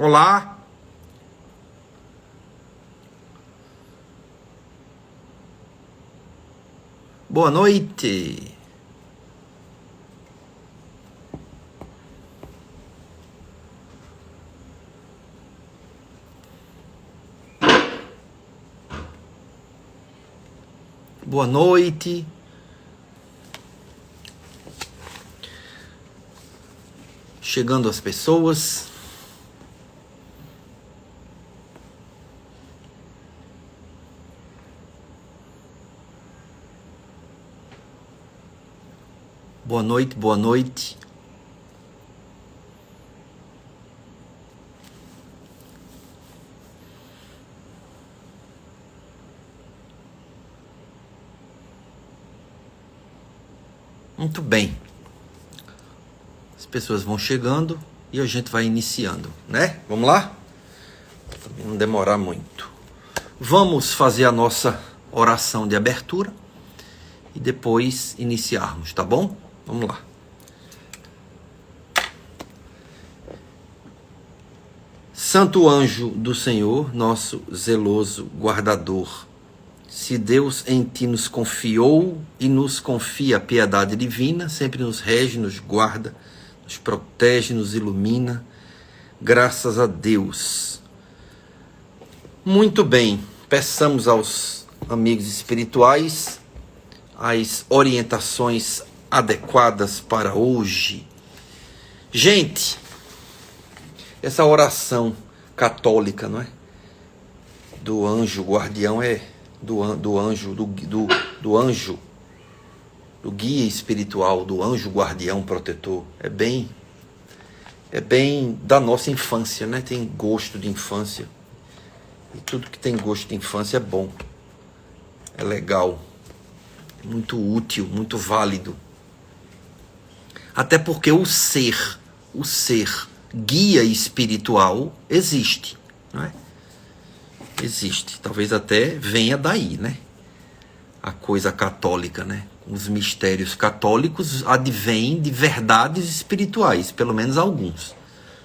Olá. Boa noite. Boa noite. Chegando as pessoas. Boa noite, boa noite. Muito bem. As pessoas vão chegando e a gente vai iniciando, né? Vamos lá? Pra também não demorar muito. Vamos fazer a nossa oração de abertura e depois iniciarmos, tá bom? Vamos lá. Santo anjo do Senhor, nosso zeloso guardador, se Deus em ti nos confiou e nos confia a piedade divina, sempre nos rege, nos guarda, nos protege, nos ilumina, graças a Deus. Muito bem, peçamos aos amigos espirituais as orientações adequadas para hoje. Gente, essa oração católica, não é? Do anjo guardião do guia espiritual, do anjo guardião protetor, é bem da nossa infância, né? Tem gosto de infância. E tudo que tem gosto de infância é bom. É legal. É muito útil, muito válido. Até porque o ser guia espiritual existe, não é? Existe. Talvez até venha daí, né? A coisa católica, né? Os mistérios católicos advêm de verdades espirituais, pelo menos alguns.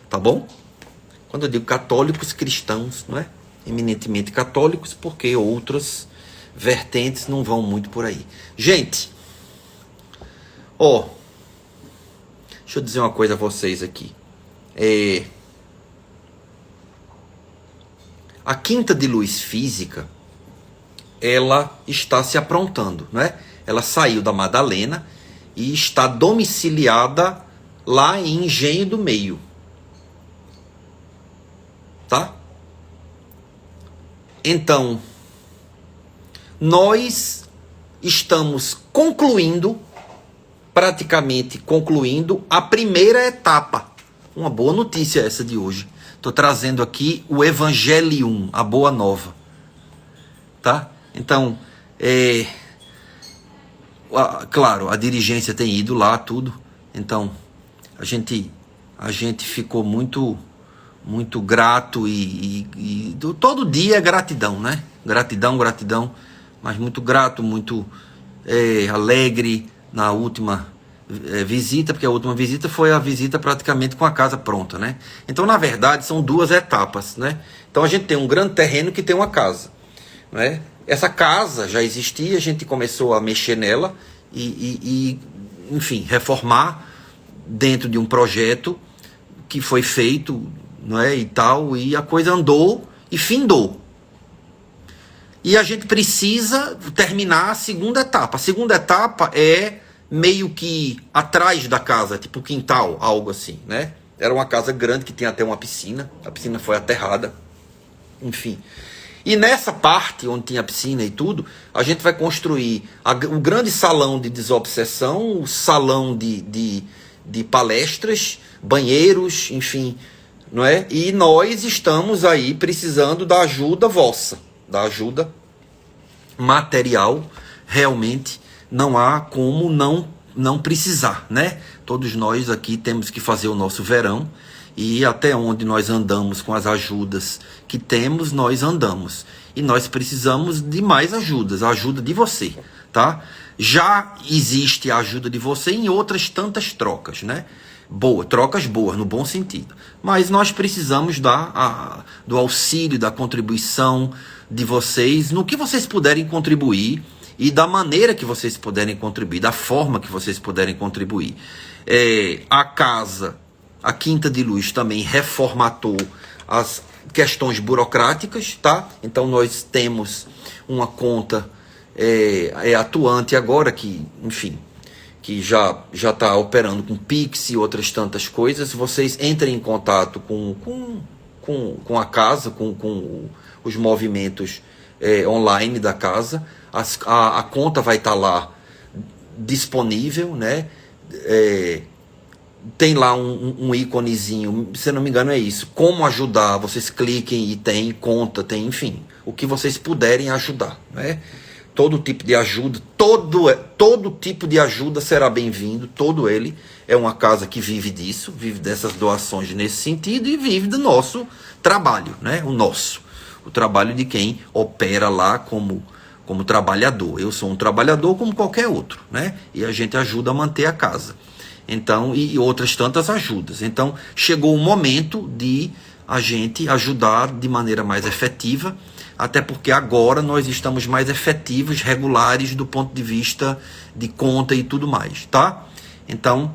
Tá bom? Quando eu digo católicos, cristãos, não é? Eminentemente católicos, porque outras vertentes não vão muito por aí. Gente, deixa eu dizer uma coisa a vocês aqui. A quinta de luz física, ela está se aprontando, não é? Ela saiu da Madalena e está domiciliada lá em Engenho do Meio. Tá? Então, nós estamos praticamente concluindo a primeira etapa. Uma boa notícia essa de hoje. Estou trazendo aqui o Evangelium, a boa nova. Tá? Então, claro, a dirigência tem ido lá, tudo. Então, a gente ficou muito grato e todo dia é gratidão, né? Gratidão, mas muito grato, muito alegre na última visita, porque a última visita foi a visita praticamente com a casa pronta, né? Então, na verdade, são duas etapas, né? Então, a gente tem um grande terreno que tem uma casa, né? Essa casa já existia, a gente começou a mexer nela enfim, reformar dentro de um projeto que foi feito, não é, e tal, e a coisa andou e findou. E a gente precisa terminar a segunda etapa. A segunda etapa é meio que atrás da casa, tipo quintal, algo assim, né? Era uma casa grande que tinha até uma piscina. A piscina foi aterrada. Enfim. E nessa parte onde tinha a piscina e tudo, a gente vai construir o grande salão de desobsessão, o salão de palestras, banheiros, enfim, não é? E nós estamos aí precisando da ajuda vossa, da ajuda material. Realmente não há como não precisar, né? Todos nós aqui temos que fazer o nosso verão, e até onde nós andamos com as ajudas que temos, nós andamos. E nós precisamos de mais ajudas, a ajuda de você, tá? Já existe a ajuda de você em outras tantas trocas, né? Trocas boas, no bom sentido. Mas nós precisamos do auxílio, da contribuição de vocês, no que vocês puderem contribuir e da maneira que vocês puderem contribuir, da forma que vocês puderem contribuir. A casa, a Quinta de Luz, também reformatou as questões burocráticas, tá? Então nós temos uma conta atuante agora que, enfim, que já está operando com Pix e outras tantas coisas. Vocês entrem em contato com a casa, com os movimentos online da casa. A conta vai estar lá disponível, né? Tem lá um íconezinho, se não me engano é isso, como ajudar. Vocês cliquem e tem conta, tem, enfim, o que vocês puderem ajudar, né? Todo tipo de ajuda, todo tipo de ajuda será bem-vindo, todo ele. É uma casa que vive disso, vive dessas doações nesse sentido e vive do nosso trabalho, né? O trabalho de quem opera lá como trabalhador. Eu sou um trabalhador como qualquer outro, né? E a gente ajuda a manter a casa. Então, e outras tantas ajudas. Então, chegou o momento de a gente ajudar de maneira mais efetiva, até porque agora nós estamos mais efetivos, regulares do ponto de vista de conta e tudo mais, tá? Então,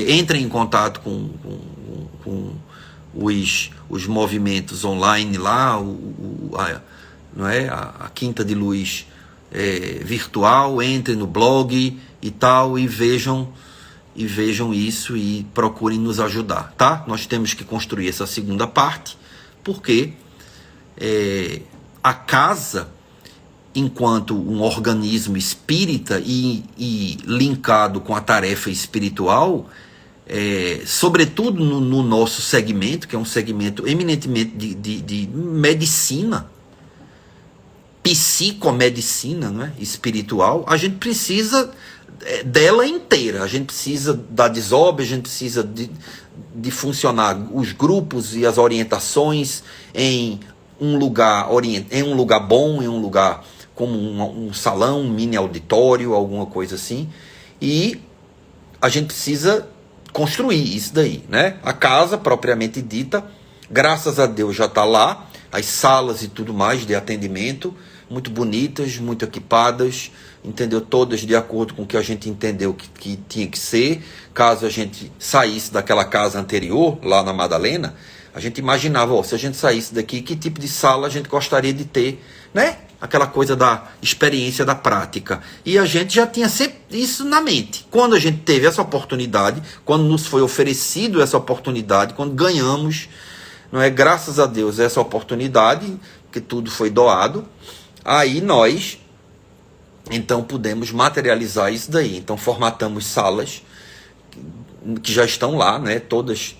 entrem em contato com os movimentos online lá, não é? A Quinta de Luz virtual, entrem no blog e tal, e vejam isso e procurem nos ajudar, tá? Nós temos que construir essa segunda parte, porque a casa, enquanto um organismo espírita e linkado com a tarefa espiritual, sobretudo no nosso segmento, que é um segmento eminentemente de medicina, psicomedicina, né, espiritual, a gente precisa dela inteira. A gente precisa da desobe, a gente precisa de funcionar os grupos e as orientações em um lugar bom, em um lugar como um salão, um mini auditório, alguma coisa assim. E a gente precisa construir isso daí, né? A casa propriamente dita, graças a Deus já está lá, as salas e tudo mais de atendimento, muito bonitas, muito equipadas, entendeu? Todas de acordo com o que a gente entendeu que tinha que ser. Caso a gente saísse daquela casa anterior, lá na Madalena, a gente imaginava, se a gente saísse daqui, que tipo de sala a gente gostaria de ter, né? Aquela coisa da experiência da prática. E a gente já tinha sempre isso na mente. Quando a gente teve essa oportunidade, quando nos foi oferecido essa oportunidade, quando ganhamos, não é, graças a Deus, essa oportunidade, que tudo foi doado, aí nós, então, pudemos materializar isso daí. Então, formatamos salas que já estão lá, né? Todas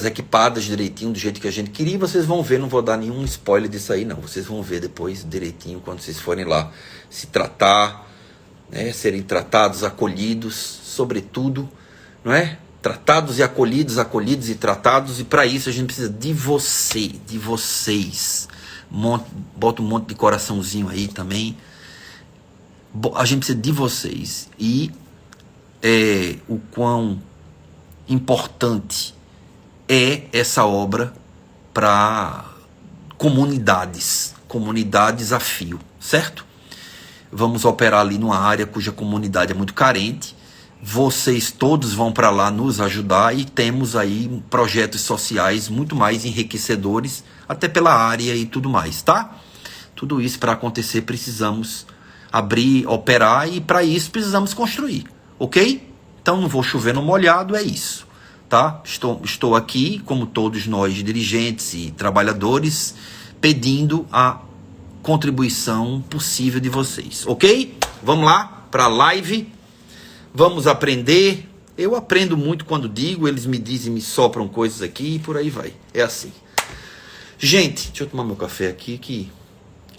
equipadas direitinho, do jeito que a gente queria. E vocês vão ver, não vou dar nenhum spoiler disso aí, não. Vocês vão ver depois direitinho, quando vocês forem lá se tratar, né? Serem tratados, acolhidos, sobretudo, não é? Tratados e acolhidos e tratados. E para isso a gente precisa de vocês. Bota um monte de coraçãozinho aí também. A gente precisa de vocês. E o quão importante é essa obra para comunidades a fio, certo? Vamos operar ali numa área cuja comunidade é muito carente. Vocês todos vão para lá nos ajudar e temos aí projetos sociais muito mais enriquecedores, até pela área e tudo mais, tá? Tudo isso para acontecer precisamos abrir, operar, e para isso precisamos construir, ok? Então não vou chover no molhado, é isso, tá? Estou aqui, como todos nós, dirigentes e trabalhadores, pedindo a contribuição possível de vocês, ok? Vamos lá para a live, vamos aprender. Eu aprendo muito quando digo, eles me dizem, me sopram coisas aqui e por aí vai, é assim. Gente, deixa eu tomar meu café aqui, que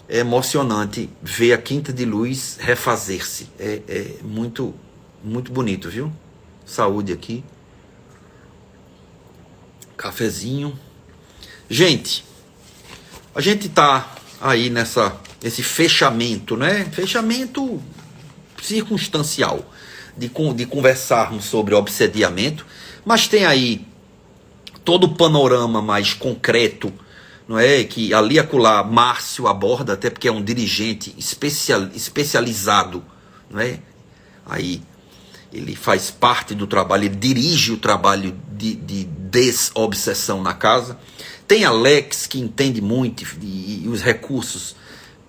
é emocionante ver a Quinta de Luz refazer-se. É muito, muito bonito, viu? Saúde aqui. Cafezinho. Gente, a gente tá aí nessa esse fechamento, né? Fechamento circunstancial de conversarmos sobre obsediamento, mas tem aí todo o panorama mais concreto, não é? Que ali acolá Márcio aborda, até porque é um dirigente especializado, não é? Aí ele faz parte do trabalho, ele dirige o trabalho de desobsessão na casa. Tem Alex, que entende muito, e os recursos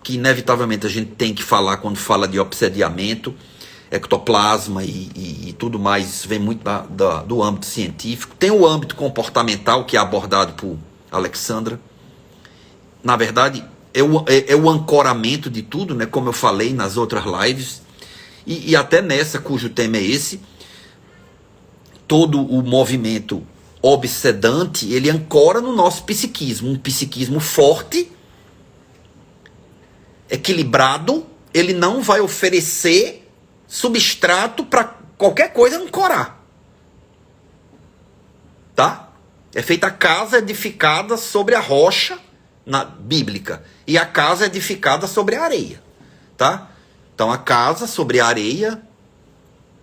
que inevitavelmente a gente tem que falar quando fala de obsediamento, ectoplasma e tudo mais, vem muito do âmbito científico. Tem o âmbito comportamental, que é abordado por Alexandra. Na verdade, é o ancoramento de tudo, né? Como eu falei nas outras lives, e até nessa, cujo tema é esse. Todo o movimento obsedante, ele ancora no nosso psiquismo, um psiquismo forte, equilibrado. Ele não vai oferecer substrato para qualquer coisa ancorar, tá? É feita a casa edificada sobre a rocha bíblica, e a casa edificada sobre a areia, tá? Então a casa sobre a areia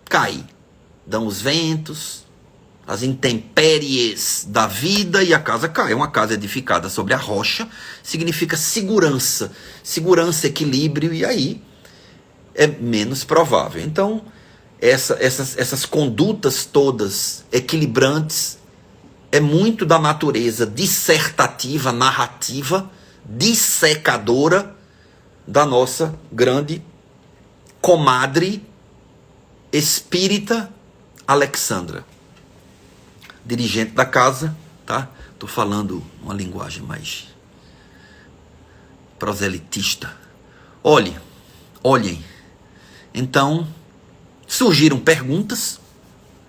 cai, dão os ventos, as intempéries da vida, e a casa cai. Uma casa edificada sobre a rocha significa segurança, equilíbrio, e aí é menos provável. Então essas condutas todas equilibrantes é muito da natureza dissertativa, narrativa, dissecadora da nossa grande comadre espírita Alexandra, dirigente da casa, tá? Tô falando uma linguagem mais proselitista. Olhem. Então, surgiram perguntas,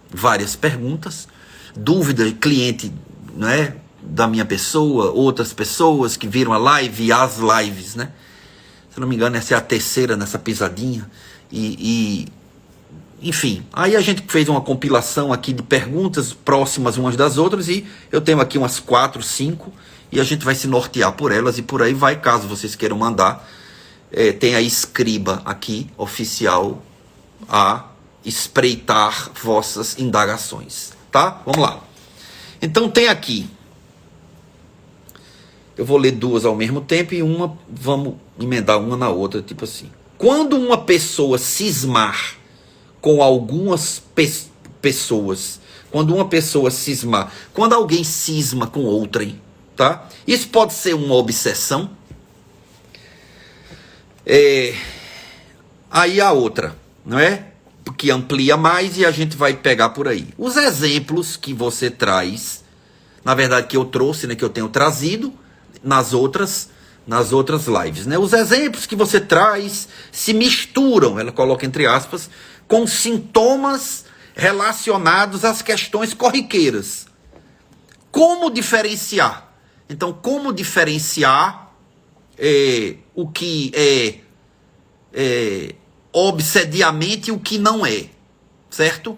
várias perguntas, dúvida, cliente, né, da minha pessoa, outras pessoas que viram a live e as lives, né? Se não me engano, essa é a terceira nessa pisadinha. Enfim, aí a gente fez uma compilação aqui de perguntas próximas umas das outras, e eu tenho aqui umas 4, 5, e a gente vai se nortear por elas, e por aí vai, caso vocês queiram mandar. Tem a escriba aqui, oficial, a espreitar vossas indagações, tá? Vamos lá. Então tem aqui, eu vou ler duas ao mesmo tempo, e uma, vamos emendar uma na outra, tipo assim. Quando uma pessoa cismar com algumas pessoas, quando alguém cisma com outrem, tá? Isso pode ser uma obsessão. Aí a outra, não é? Que amplia mais, e a gente vai pegar por aí. Os exemplos que você traz, na verdade que eu trouxe, né, que eu tenho trazido nas outras lives, né? Os exemplos que você traz se misturam, ela coloca entre aspas, com sintomas relacionados às questões corriqueiras. Como diferenciar? Então, como diferenciar o que é obsediamente e o que não é, certo?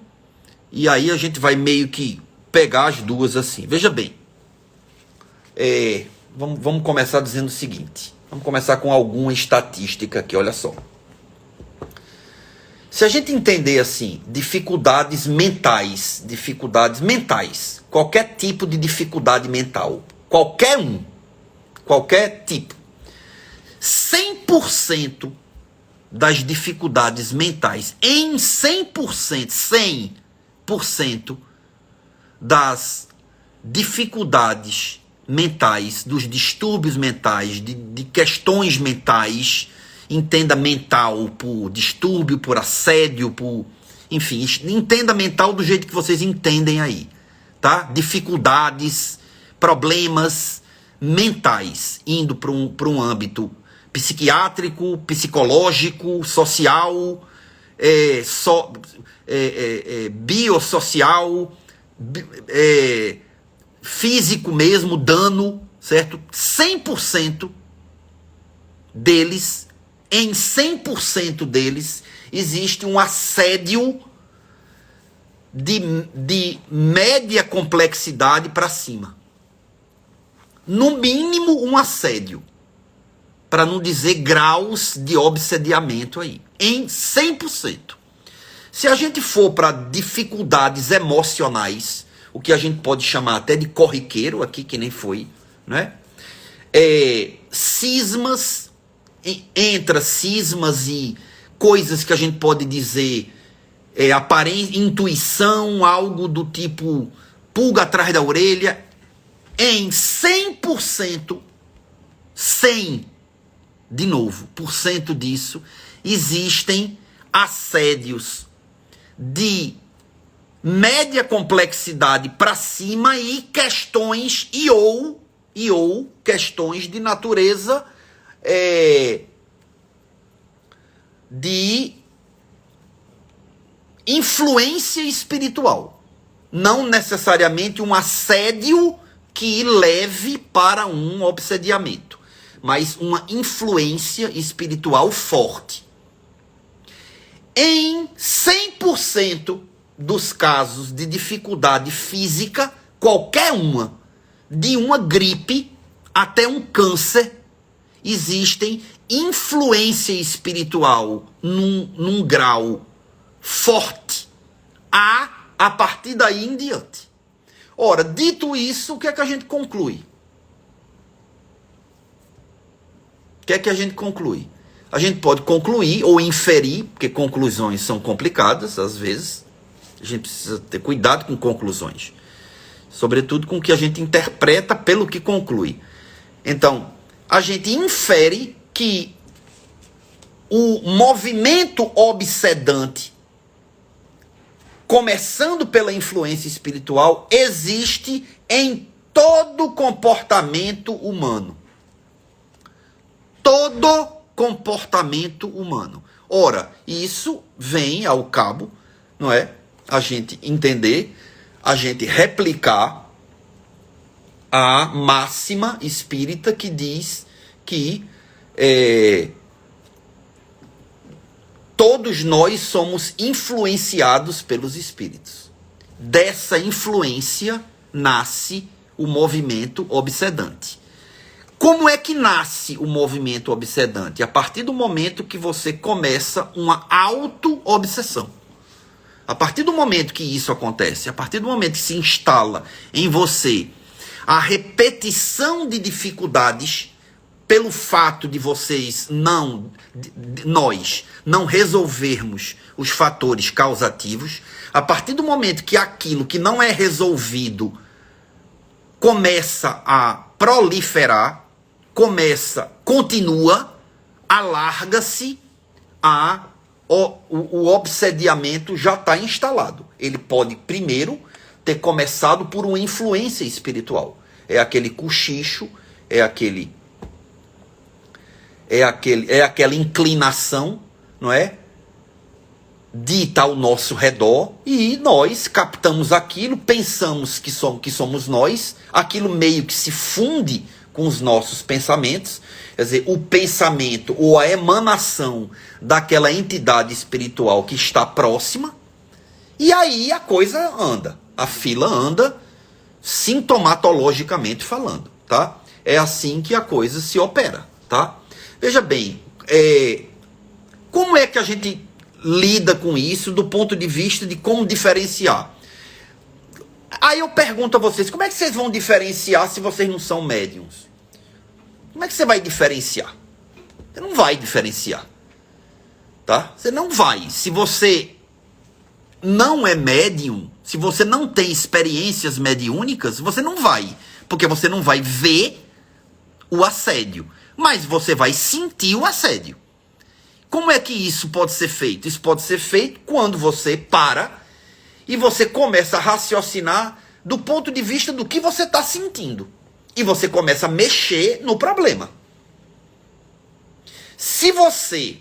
E aí a gente vai meio que pegar as duas assim. Veja bem, vamos começar dizendo o seguinte. Vamos começar com alguma estatística aqui, olha só. Se a gente entender assim, dificuldades mentais, qualquer tipo de dificuldade mental, qualquer tipo, 100% das dificuldades mentais, em 100% das dificuldades mentais, dos distúrbios mentais, de questões mentais, entenda mental por distúrbio, por assédio, enfim, entenda mental do jeito que vocês entendem aí, tá? Dificuldades, problemas mentais, indo para um âmbito psiquiátrico, psicológico, social, biossocial, físico mesmo, dano, certo? 100% deles, em 100% deles, existe um assédio de média complexidade para cima. No mínimo, um assédio. para não dizer graus de obsediamento aí, em 100%. Se a gente for para dificuldades emocionais, o que a gente pode chamar até de corriqueiro aqui, que nem foi, né? Cismas, entra cismas e coisas que a gente pode dizer, intuição, algo do tipo pulga atrás da orelha, em 100%, 100%, de novo, por cento disso, existem assédios de média complexidade para cima e questões ou questões de natureza de influência espiritual. Não necessariamente um assédio que leve para um obsediamento, mas uma influência espiritual forte. Em 100% dos casos de dificuldade física, qualquer uma, de uma gripe até um câncer, existem influência espiritual num grau forte, a partir daí em diante. Ora, dito isso, o que é que a gente conclui? O que é que a gente conclui? A gente pode concluir ou inferir, porque conclusões são complicadas, às vezes. A gente precisa ter cuidado com conclusões. Sobretudo com o que a gente interpreta pelo que conclui. Então, a gente infere que o movimento obsedante, começando pela influência espiritual, existe em todo comportamento humano. Todo comportamento humano. Ora, isso vem ao cabo, não é? A gente entender, a gente replicar a máxima espírita que diz que todos nós somos influenciados pelos espíritos. Dessa influência nasce o movimento obsedante. Como é que nasce o movimento obsedante? A partir do momento que você começa uma auto-obsessão. A partir do momento que isso acontece, a partir do momento que se instala em você a repetição de dificuldades, pelo fato de nós não resolvermos os fatores causativos, a partir do momento que aquilo que não é resolvido começa a proliferar, continua, alarga-se, o obsediamento já está instalado. Ele pode primeiro ter começado por uma influência espiritual. É aquele cochicho, é aquela inclinação, não é? Dita ao nosso redor, e nós captamos aquilo, pensamos que somos nós, aquilo meio que se funde com os nossos pensamentos, quer dizer, o pensamento ou a emanação daquela entidade espiritual que está próxima, e aí a coisa anda, a fila anda, sintomatologicamente falando, tá? É assim que a coisa se opera, tá? Veja bem, como é que a gente lida com isso do ponto de vista de como diferenciar? Aí eu pergunto a vocês, como é que vocês vão diferenciar se vocês não são médiums? Como é que você vai diferenciar? Você não vai diferenciar, tá? Você não vai. Se você não é médium, se você não tem experiências mediúnicas, você não vai, porque você não vai ver o assédio, mas você vai sentir o assédio. Como é que isso pode ser feito? Isso pode ser feito quando você para e você começa a raciocinar do ponto de vista do que você está sentindo. E você começa a mexer no problema. Se você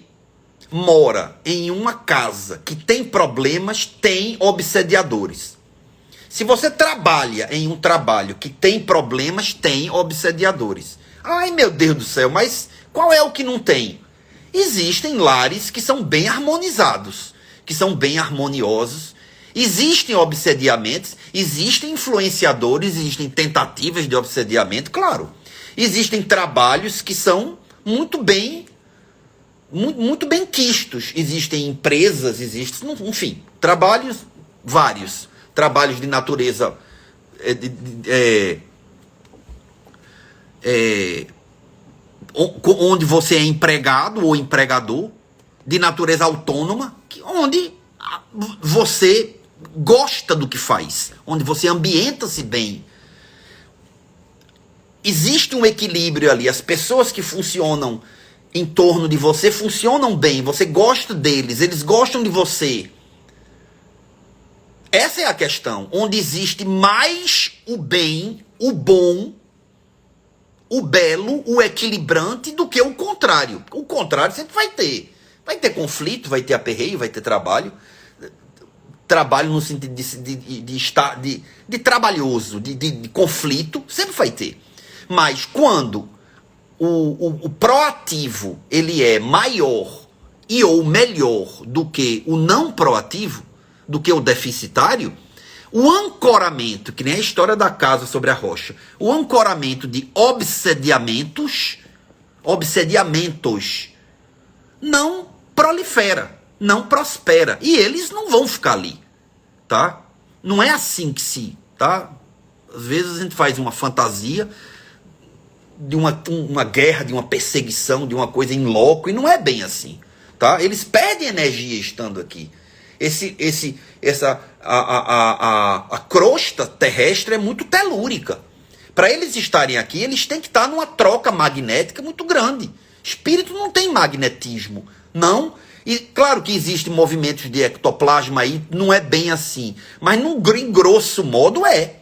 mora em uma casa que tem problemas, tem obsediadores. Se você trabalha em um trabalho que tem problemas, tem obsediadores. Ai, meu Deus do céu, mas qual é o que não tem? Existem lares que são bem harmonizados, que são bem harmoniosos. Existem obsediamentos, existem influenciadores, existem tentativas de obsediamento, claro. Existem trabalhos que são muito bem, muito bem quistos. Existem empresas, existem, enfim, trabalhos vários. Trabalhos de natureza onde você é empregado ou empregador, de natureza autônoma, onde você gosta do que faz, onde você ambienta-se bem. Existe um equilíbrio ali. As pessoas que funcionam em torno de você funcionam bem, você gosta deles, eles gostam de você. Essa é a questão, onde existe mais o bem, o bom, o belo, o equilibrante do que o contrário. O contrário sempre vai ter. Vai ter conflito, vai ter aperreio, vai ter trabalho. Trabalho no sentido de trabalhoso, de conflito, sempre vai ter. Mas quando o proativo ele é maior e ou melhor do que o não proativo, do que o deficitário, o ancoramento, que nem a história da casa sobre a rocha, o ancoramento de obsediamentos não prolifera, não prospera. E eles não vão ficar ali, tá? Não é assim que se, tá? Às vezes a gente faz uma fantasia de uma guerra, de uma perseguição, de uma coisa em loco, e não é bem assim, tá? Eles perdem energia estando aqui. A crosta terrestre é muito telúrica. Para eles estarem aqui, eles têm que estar numa troca magnética muito grande. Espírito não tem magnetismo, não. E claro que existem movimentos de ectoplasma aí, não é bem assim. Mas em grosso modo é.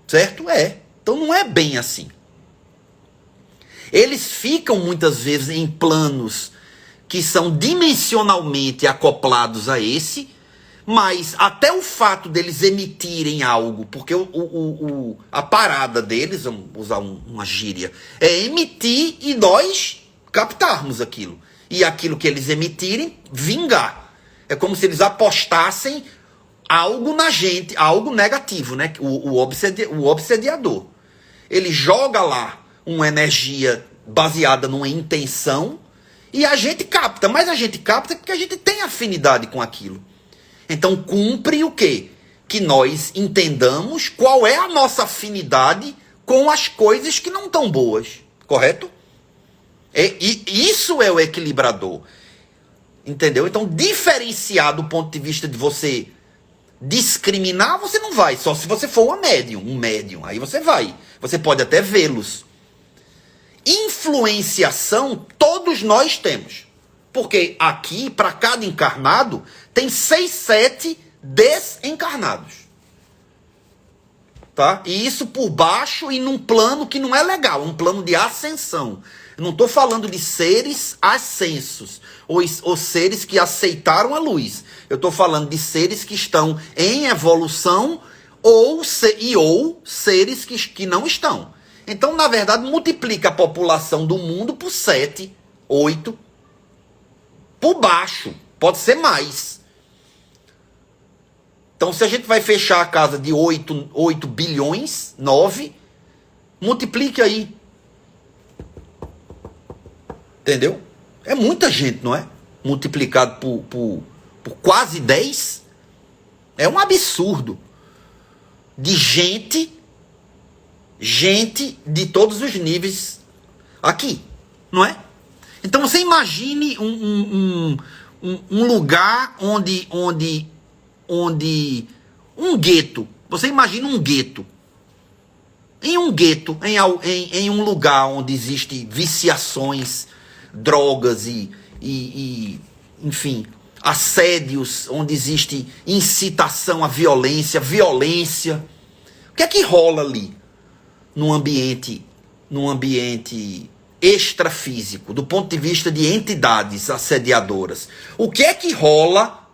Certo? É. Então não é bem assim. Eles ficam muitas vezes em planos que são dimensionalmente acoplados a esse, mas até o fato deles emitirem algo, porque a parada deles, vamos usar uma gíria, é emitir e nós captarmos aquilo. E aquilo que eles emitirem, vingar. É como se eles apostassem algo na gente, algo negativo, né? O obsediador. Ele joga lá uma energia baseada numa intenção e a gente capta. Mas a gente capta porque a gente tem afinidade com aquilo. Então cumpre o quê? Que nós entendamos qual é a nossa afinidade com as coisas que não estão boas. Correto? E isso é o equilibrador. Entendeu? Então diferenciar do ponto de vista de você discriminar, você não vai. Só se você for um médium. Aí você vai. Você pode até vê-los. Influenciação todos nós temos. Porque aqui, para cada encarnado, tem 6, 7 desencarnados. Tá? E isso por baixo e num plano que não é legal. Um plano de ascensão. Eu não estou falando de seres ascensos. Ou seres que aceitaram a luz. Eu estou falando de seres que estão em evolução ou seres que não estão. Então, na verdade, multiplica a população do mundo por 7, 8, por baixo. Pode ser mais. Então, se a gente vai fechar a casa de 8 bilhões, 9, multiplique aí. Entendeu? É muita gente, não é? Multiplicado por quase 10. É um absurdo. De gente de todos os níveis aqui, não é? Então você imagine um lugar onde um gueto. Você imagina um gueto. Em um gueto, em um lugar onde existem viciações, drogas e enfim, assédios, onde existe incitação à violência. O que é que rola ali? Num ambiente extrafísico, do ponto de vista de entidades assediadoras. O que é que rola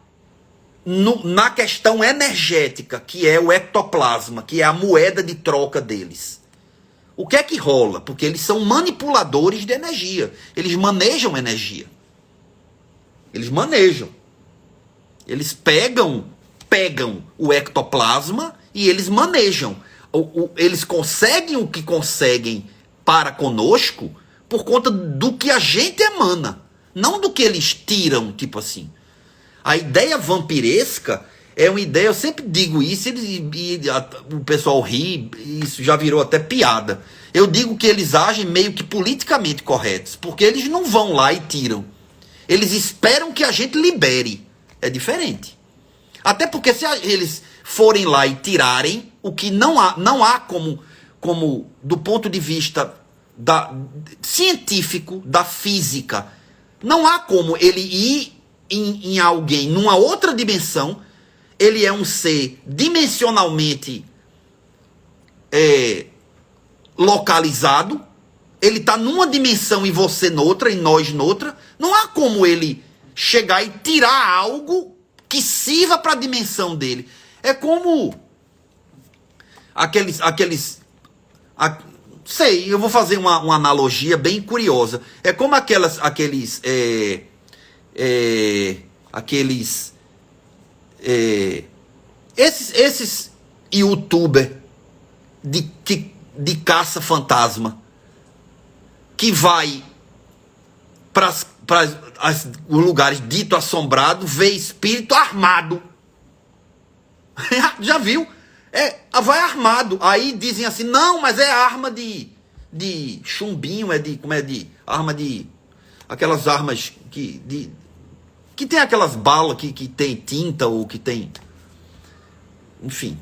na questão energética, que é o ectoplasma, que é a moeda de troca deles? O que é que rola? Porque eles são manipuladores de energia. Eles manejam energia. Eles manejam. Eles pegam o ectoplasma e eles manejam. eles conseguem o que conseguem para conosco por conta do que a gente emana, não do que eles tiram, tipo assim. A ideia vampiresca é uma ideia, eu sempre digo isso, o pessoal ri, isso já virou até piada. Eu digo que eles agem meio que politicamente corretos, porque eles não vão lá e tiram. Eles esperam que a gente libere. É diferente. Até porque se eles forem lá e tirarem, o que não há como do ponto de vista científico, da física, não há como ele ir em alguém numa outra dimensão. Ele é um ser dimensionalmente localizado. Ele está numa dimensão e você noutra, e nós noutra. Não há como ele chegar e tirar algo que sirva para a dimensão dele. É como sei, eu vou fazer uma analogia bem curiosa. É como aqueles esses youtubers de caça-fantasma que vai para os lugares dito assombrado, vê espírito armado. Já viu? Vai armado. Aí dizem assim, não, mas é arma de chumbinho, arma de aquelas armas que tem aquelas balas que tem tinta ou que tem, enfim.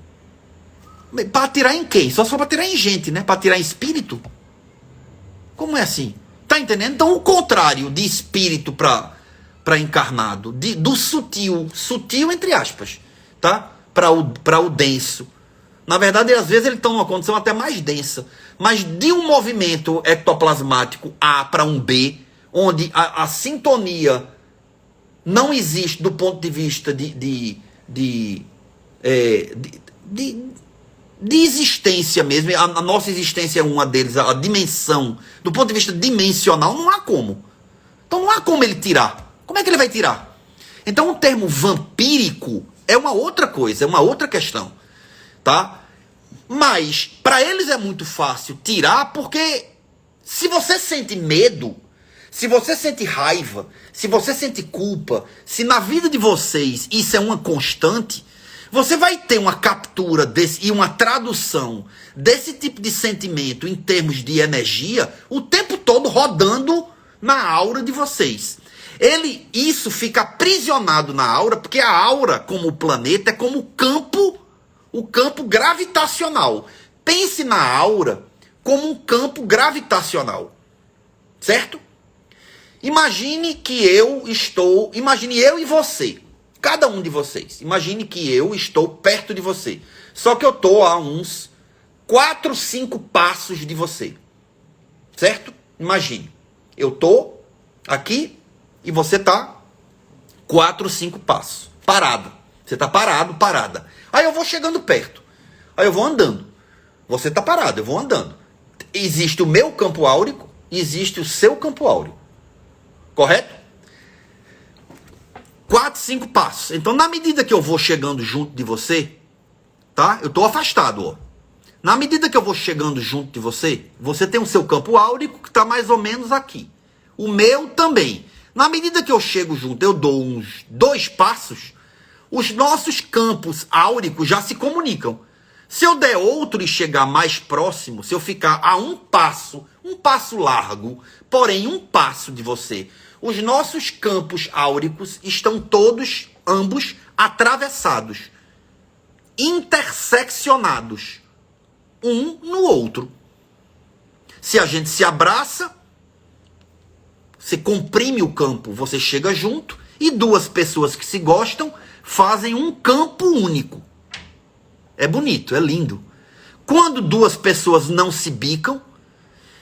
Para atirar em quem? Só para atirar em gente, né? Para atirar em espírito? Como é assim? Tá entendendo? Então o contrário de espírito para encarnado, do sutil entre aspas, tá? Para o denso. Na verdade, às vezes eles estão numa condição até mais densa. Mas de um movimento ectoplasmático A para um B, onde a sintonia não existe do ponto de vista de existência mesmo. A nossa existência é uma deles, a dimensão, do ponto de vista dimensional, não há como. Então não há como ele tirar. Como é que ele vai tirar? Então o termo vampírico é uma outra coisa, é uma outra questão, tá? Mas para eles é muito fácil tirar, porque se você sente medo, se você sente raiva, se você sente culpa, se na vida de vocês isso é uma constante, você vai ter uma captura e uma tradução desse tipo de sentimento em termos de energia o tempo todo rodando na aura de vocês. Isso fica aprisionado na aura, porque a aura, como o planeta, é como o campo gravitacional. Pense na aura como um campo gravitacional. Certo? Imagine eu e você. Cada um de vocês. Imagine que eu estou perto de você. Só que eu estou a uns 4, 5 passos de você. Certo? Imagine. Eu estou aqui e você está 4, 5 passos. Parado. Você está parado, parada. Aí eu vou chegando perto. Aí eu vou andando. Você está parado, eu vou andando. Existe o meu campo áurico e existe o seu campo áurico. Correto? 4, 5 passos. Então, na medida que eu vou chegando junto de você, tá? Eu estou afastado, ó. Na medida que eu vou chegando junto de você, você tem o seu campo áurico que está mais ou menos aqui. O meu também. Na medida que eu chego junto, eu dou uns 2 passos, os nossos campos áuricos já se comunicam. Se eu der outro e chegar mais próximo, se eu ficar a um passo largo, porém um passo de você, os nossos campos áuricos estão ambos atravessados, interseccionados, um no outro. Se a gente se abraça, você comprime o campo, você chega junto, e 2 pessoas que se gostam fazem um campo único. É bonito, é lindo. Quando 2 pessoas não se bicam,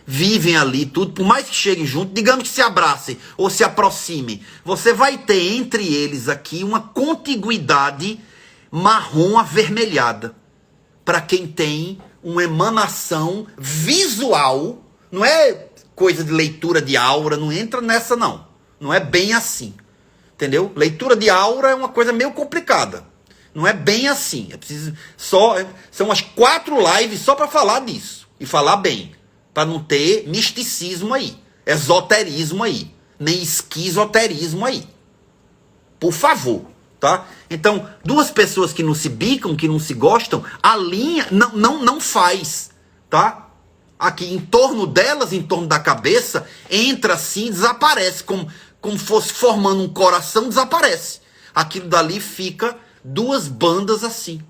vivem ali tudo, por mais que cheguem junto, digamos que se abracem ou se aproximem, você vai ter entre eles aqui uma contiguidade marrom avermelhada. Para quem tem uma emanação visual, não é coisa de leitura de aura, não entra nessa não. Não é bem assim. Entendeu? Leitura de aura é uma coisa meio complicada. Não é bem assim. É preciso são umas 4 lives só para falar disso. E falar bem. Para não ter misticismo aí. Esoterismo aí. Nem esquizoterismo aí. Por favor. Tá? Então, 2 pessoas que não se bicam, que não se gostam, a linha não faz. Tá? Aqui em torno delas, em torno da cabeça, entra assim, desaparece. Como fosse formando um coração, desaparece. Aquilo dali fica 2 bandas assim.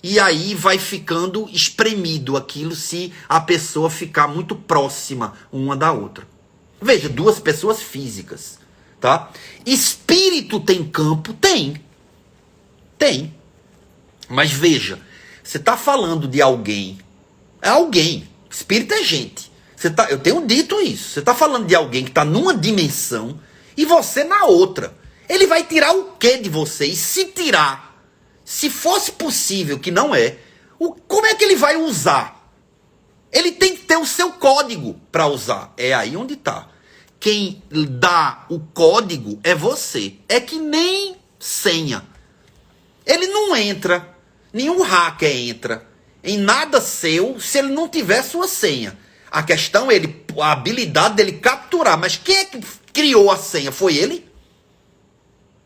E aí vai ficando espremido aquilo se a pessoa ficar muito próxima uma da outra. Veja, 2 pessoas físicas, tá? Espírito tem campo? Tem. Tem. Mas veja, você está falando de alguém. É alguém. Espírito é gente. Eu tenho dito isso. Você está falando de alguém que está numa dimensão e você na outra. Ele vai tirar o que de você? E se tirar, se fosse possível, que não é, como é que ele vai usar? Ele tem que ter o seu código para usar. É aí onde está. Quem dá o código é você. É que nem senha. Ele não entra, nenhum hacker entra em nada seu se ele não tiver sua senha. A questão é a habilidade dele capturar. Mas quem é que criou a senha? Foi ele?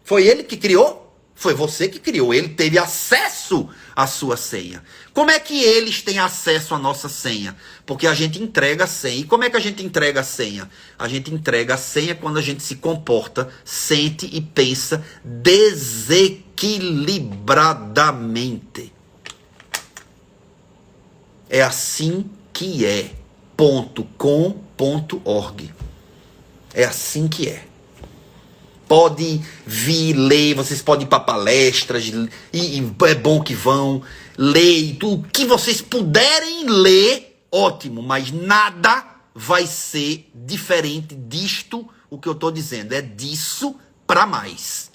Foi ele que criou? Foi você que criou. Ele teve acesso à sua senha. Como é que eles têm acesso à nossa senha? Porque a gente entrega a senha. E como é que a gente entrega a senha? A gente entrega a senha quando a gente se comporta, sente e pensa desequilibradamente. É assim que é. .com.org. É assim que é. Pode vir ler, vocês podem ir para palestras, e é bom que vão, ler, o que vocês puderem ler, ótimo, mas nada vai ser diferente disto, o que eu estou dizendo, é disso para mais.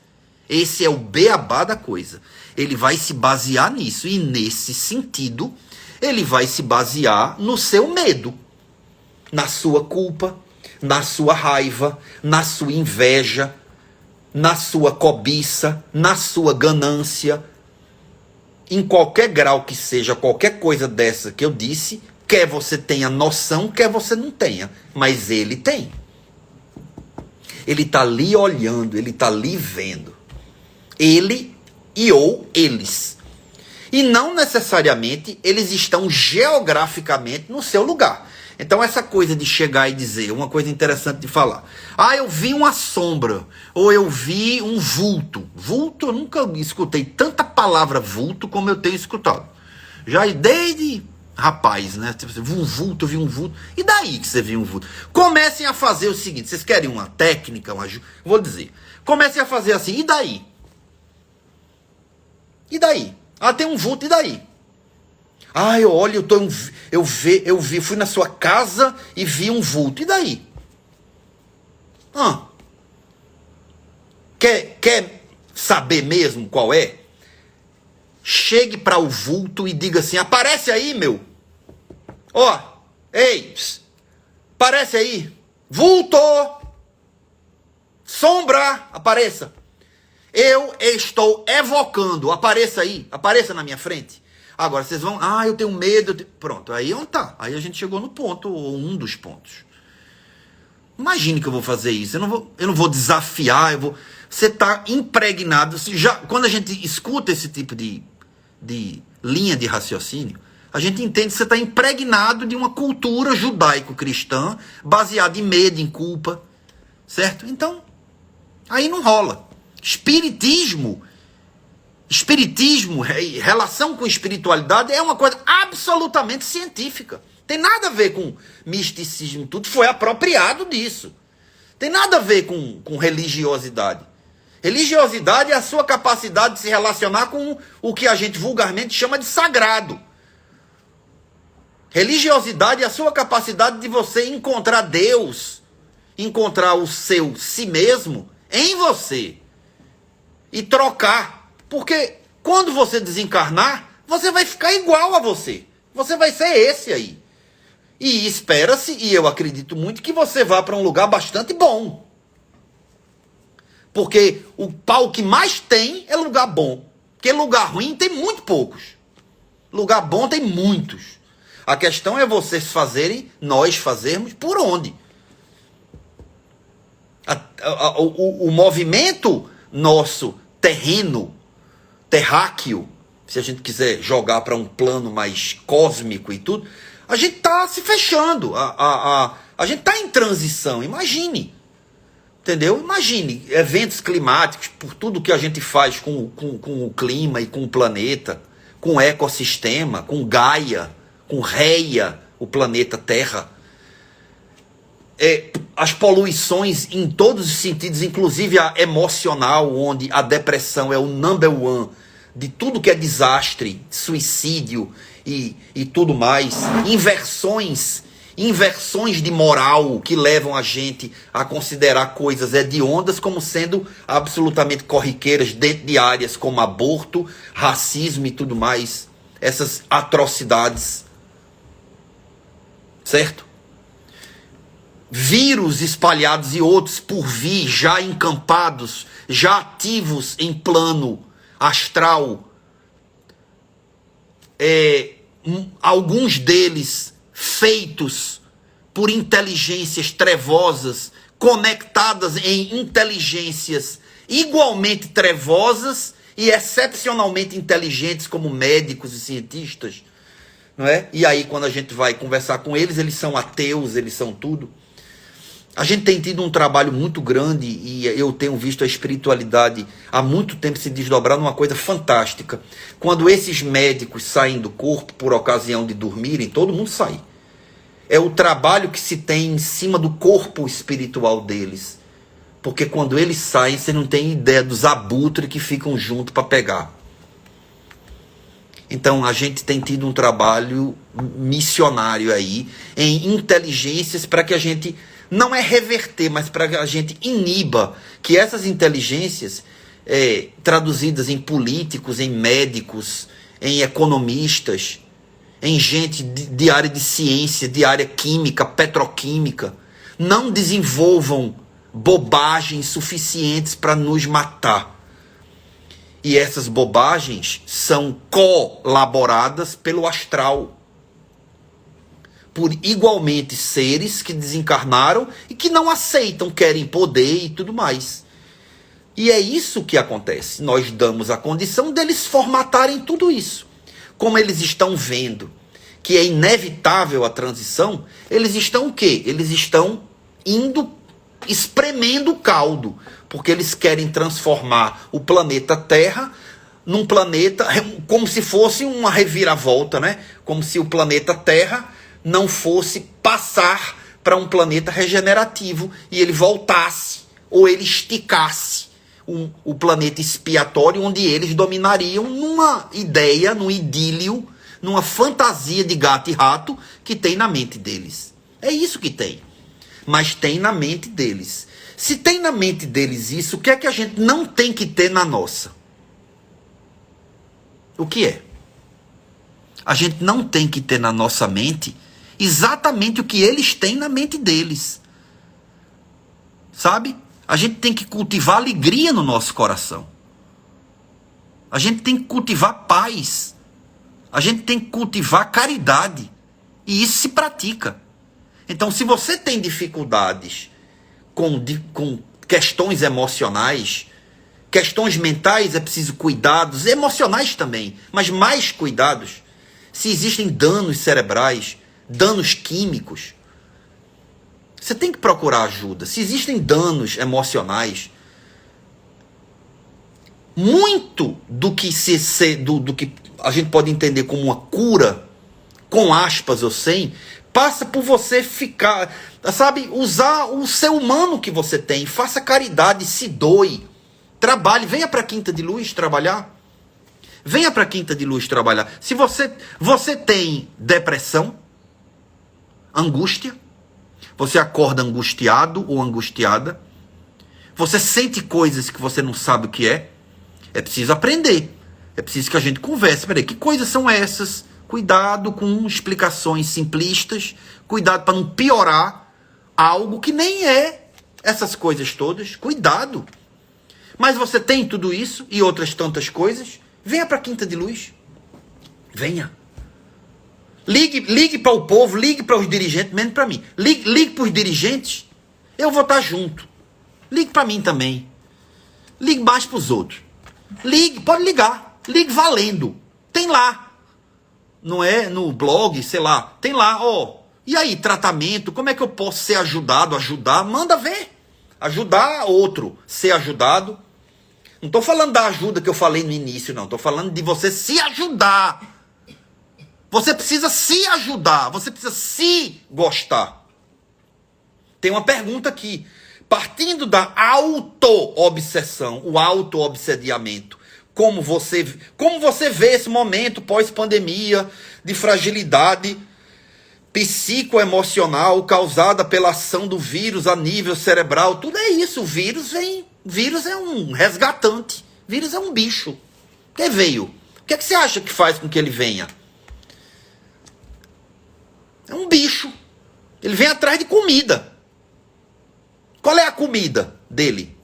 Esse é o beabá da coisa. Ele vai se basear nisso, e nesse sentido, ele vai se basear no seu medo, na sua culpa, na sua raiva, na sua inveja, na sua cobiça, na sua ganância, em qualquer grau que seja, qualquer coisa dessa que eu disse, quer você tenha noção, quer você não tenha, mas ele tem. Ele está ali olhando, ele está ali vendo. Ele ou eles. E não necessariamente eles estão geograficamente no seu lugar. Então essa coisa de chegar e dizer, uma coisa interessante de falar. Ah, eu vi uma sombra, ou eu vi um vulto. Vulto, eu nunca escutei tanta palavra vulto como eu tenho escutado. Já desde rapaz, né? Você viu um vulto, eu vi um vulto. E daí que você viu um vulto? Comecem a fazer o seguinte, vocês querem uma técnica, vou dizer. Comecem a fazer assim, e daí? E daí? Ah, tem um vulto, e daí? Ah, eu vi, fui na sua casa e vi um vulto. E daí? Quer saber mesmo qual é? Chegue para o vulto e diga assim, aparece aí, meu. Ó, ei, aparece aí. Vulto! Sombra, apareça. Eu estou evocando, apareça aí, apareça na minha frente. Agora, vocês vão, eu tenho medo. Pronto, aí onde tá? Aí a gente chegou no ponto, ou um dos pontos. Imagine que eu vou fazer isso. Eu não vou desafiar, você está impregnado. Quando a gente escuta esse tipo de linha de raciocínio, a gente entende que você está impregnado de uma cultura judaico-cristã, baseada em medo, em culpa. Certo? Então, aí não rola. Espiritismo, relação com espiritualidade é uma coisa absolutamente científica. Tem nada a ver com misticismo, tudo foi apropriado disso. Tem nada a ver com religiosidade. Religiosidade é a sua capacidade de se relacionar com o que a gente vulgarmente chama de sagrado. Religiosidade é a sua capacidade de você encontrar Deus, encontrar o seu si mesmo em você e trocar. Porque quando você desencarnar, você vai ficar igual a você. Você vai ser esse aí. E espera-se, e eu acredito muito, que você vá para um lugar bastante bom. Porque o pau que mais tem é lugar bom. Porque lugar ruim tem muito poucos. Lugar bom tem muitos. A questão é vocês fazerem, nós fazermos, por onde? O movimento nosso terreno, terráqueo, se a gente quiser jogar para um plano mais cósmico e tudo, a gente está se fechando. A gente está em transição, imagine. Entendeu? Imagine eventos climáticos, por tudo que a gente faz com o clima e com o planeta, com o ecossistema, com Gaia, com Reia, o planeta Terra. As poluições em todos os sentidos, inclusive a emocional, onde a depressão é o number one de tudo que é desastre, suicídio e tudo mais. Inversões de moral que levam a gente a considerar coisas hediondas como sendo absolutamente corriqueiras dentro de áreas como aborto, racismo e tudo mais. Essas atrocidades. Certo? Vírus espalhados e outros por vir, já encampados, já ativos em plano astral. Alguns deles feitos por inteligências trevosas, conectadas em inteligências igualmente trevosas e excepcionalmente inteligentes como médicos e cientistas, não é? E aí quando a gente vai conversar com eles, eles são ateus, eles são tudo. A gente tem tido um trabalho muito grande e eu tenho visto a espiritualidade há muito tempo se desdobrar numa coisa fantástica. Quando esses médicos saem do corpo por ocasião de dormirem, todo mundo sai. É o trabalho que se tem em cima do corpo espiritual deles. Porque quando eles saem, você não tem ideia dos abutres que ficam junto para pegar. Então a gente tem tido um trabalho missionário aí em inteligências para que a gente... Não é reverter, mas para que a gente iniba que essas inteligências, traduzidas em políticos, em médicos, em economistas, em gente de área de ciência, de área química, petroquímica, não desenvolvam bobagens suficientes para nos matar. E essas bobagens são colaboradas pelo astral. Por igualmente seres que desencarnaram e que não aceitam, querem poder e tudo mais. E é isso que acontece. Nós damos a condição deles formatarem tudo isso. Como eles estão vendo que é inevitável a transição, eles estão o quê? Eles estão espremendo o caldo. Porque eles querem transformar o planeta Terra num planeta como se fosse uma reviravolta, né? Como se o planeta Terra não fosse passar para um planeta regenerativo e ele voltasse, ou ele esticasse o planeta expiatório, onde eles dominariam numa ideia, num idílio, numa fantasia de gato e rato que tem na mente deles. É isso que tem. Mas tem na mente deles. Se tem na mente deles isso, o que é que a gente não tem que ter na nossa? O que é? A gente não tem que ter na nossa mente exatamente o que eles têm na mente deles. Sabe? A gente tem que cultivar alegria no nosso coração. A gente tem que cultivar paz. A gente tem que cultivar caridade. E isso se pratica. Então, se você tem dificuldades com questões emocionais, questões mentais, é preciso cuidados, emocionais também, mas mais cuidados. Se existem danos cerebrais, danos químicos, você tem que procurar ajuda. Se existem danos emocionais, muito do que a gente pode entender como uma cura, com aspas ou sem, passa por você ficar, sabe, usar o ser humano que você tem, faça caridade, se doe, trabalhe, venha para a Quinta de Luz trabalhar. Venha para a Quinta de Luz trabalhar. Se você tem depressão, angústia, você acorda angustiado ou angustiada, você sente coisas que você não sabe o que é preciso aprender. É preciso que a gente converse. Peraí, que coisas são essas? Cuidado com explicações simplistas, cuidado para não piorar algo que nem é essas coisas todas. Cuidado. Mas você tem tudo isso e outras tantas coisas. Venha para a Quinta de Luz. Venha. Ligue para o povo, ligue para os dirigentes, menos para mim. Ligue para os dirigentes, eu vou estar junto. Ligue para mim também. Ligue mais para os outros. Ligue, pode ligar. Ligue valendo. Tem lá. Não é no blog, sei lá. Tem lá, ó. E aí, tratamento, como é que eu posso ser ajudado, ajudar? Manda ver. Ajudar outro, ser ajudado. Não estou falando da ajuda que eu falei no início, não. Estou falando de você se ajudar. Você precisa se ajudar. Você precisa se gostar. Tem uma pergunta aqui. Partindo da auto-obsessão, o auto-obsediamento, como você vê esse momento pós-pandemia de fragilidade psicoemocional causada pela ação do vírus a nível cerebral? Tudo é isso. O vírus vem. Vírus é um resgatante. Vírus é um bicho. Que veio? O que é que você acha que faz com que ele venha? É um bicho. Ele vem atrás de comida. Qual é a comida dele?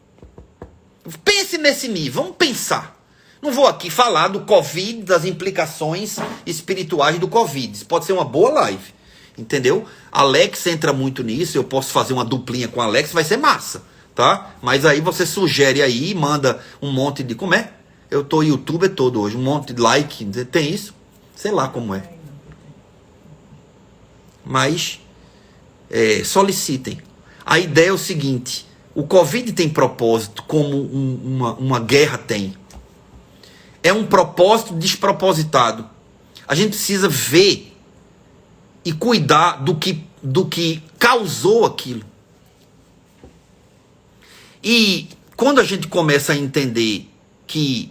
Pense nesse nível. Vamos pensar. Não vou aqui falar do Covid, das implicações espirituais do Covid. Isso pode ser uma boa live. Entendeu? Alex entra muito nisso. Eu posso fazer uma duplinha com Alex. Vai ser massa. Tá? Mas aí você sugere aí, manda um monte de... Como é? Eu tô youtuber todo hoje. Um monte de like. Tem isso? Sei lá como é. Mas solicitem. A ideia é o seguinte: o Covid tem propósito como uma guerra tem. É um propósito despropositado. A gente precisa ver e cuidar do que causou aquilo. E quando a gente começa a entender que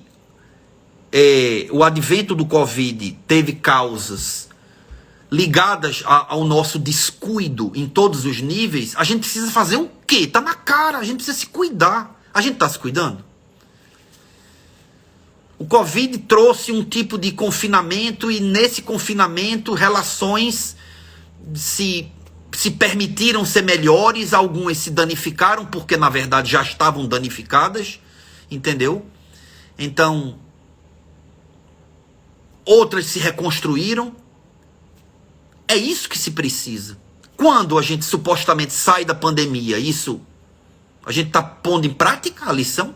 o advento do Covid teve causas ligadas ao nosso descuido em todos os níveis, a gente precisa fazer o quê? Tá na cara, a gente precisa se cuidar. A gente tá se cuidando? O Covid trouxe um tipo de confinamento e nesse confinamento relações se permitiram ser melhores, algumas se danificaram porque na verdade já estavam danificadas, entendeu? Então, outras se reconstruíram. É isso que se precisa. Quando a gente supostamente sai da pandemia, a gente está pondo em prática a lição?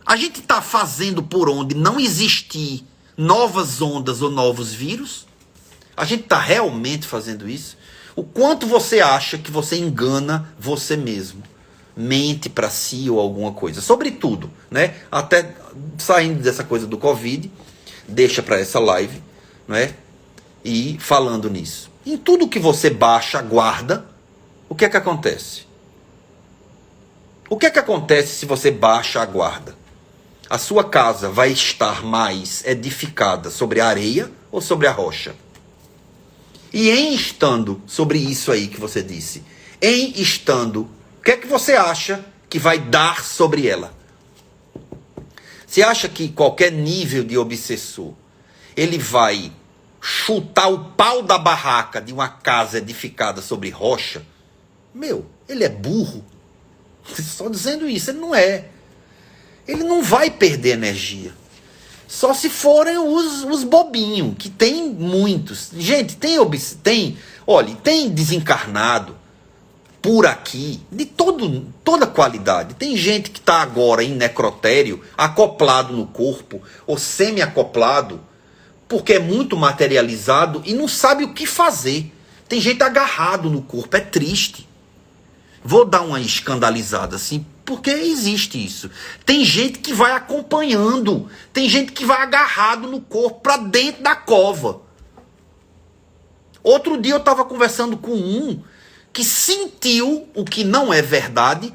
A gente está fazendo por onde não existir novas ondas ou novos vírus? A gente está realmente fazendo isso? O quanto você acha que você engana você mesmo? Mente para si ou alguma coisa? Sobretudo, né? Até saindo dessa coisa do Covid, deixa para essa live, né? E falando nisso. Em tudo que você baixa, guarda, o que é que acontece? O que é que acontece se você baixa a guarda? A sua casa vai estar mais edificada sobre a areia ou sobre a rocha? E em estando sobre isso aí que você disse, em estando, o que é que você acha que vai dar sobre ela? Você acha que qualquer nível de obsessor, ele vai chutar o pau da barraca de uma casa edificada sobre rocha? Meu, ele é burro. Só dizendo isso, ele não é. Ele não vai perder energia. Só se forem os bobinhos, que tem muitos. Gente, olha, tem desencarnado por aqui, de toda qualidade. Tem gente que está agora em necrotério, acoplado no corpo, ou semi-acoplado, porque é muito materializado e não sabe o que fazer. Tem gente agarrado no corpo, é triste. Vou dar uma escandalizada assim, porque existe isso. Tem gente que vai acompanhando, tem gente que vai agarrado no corpo para dentro da cova. Outro dia eu estava conversando com um que sentiu o que não é verdade,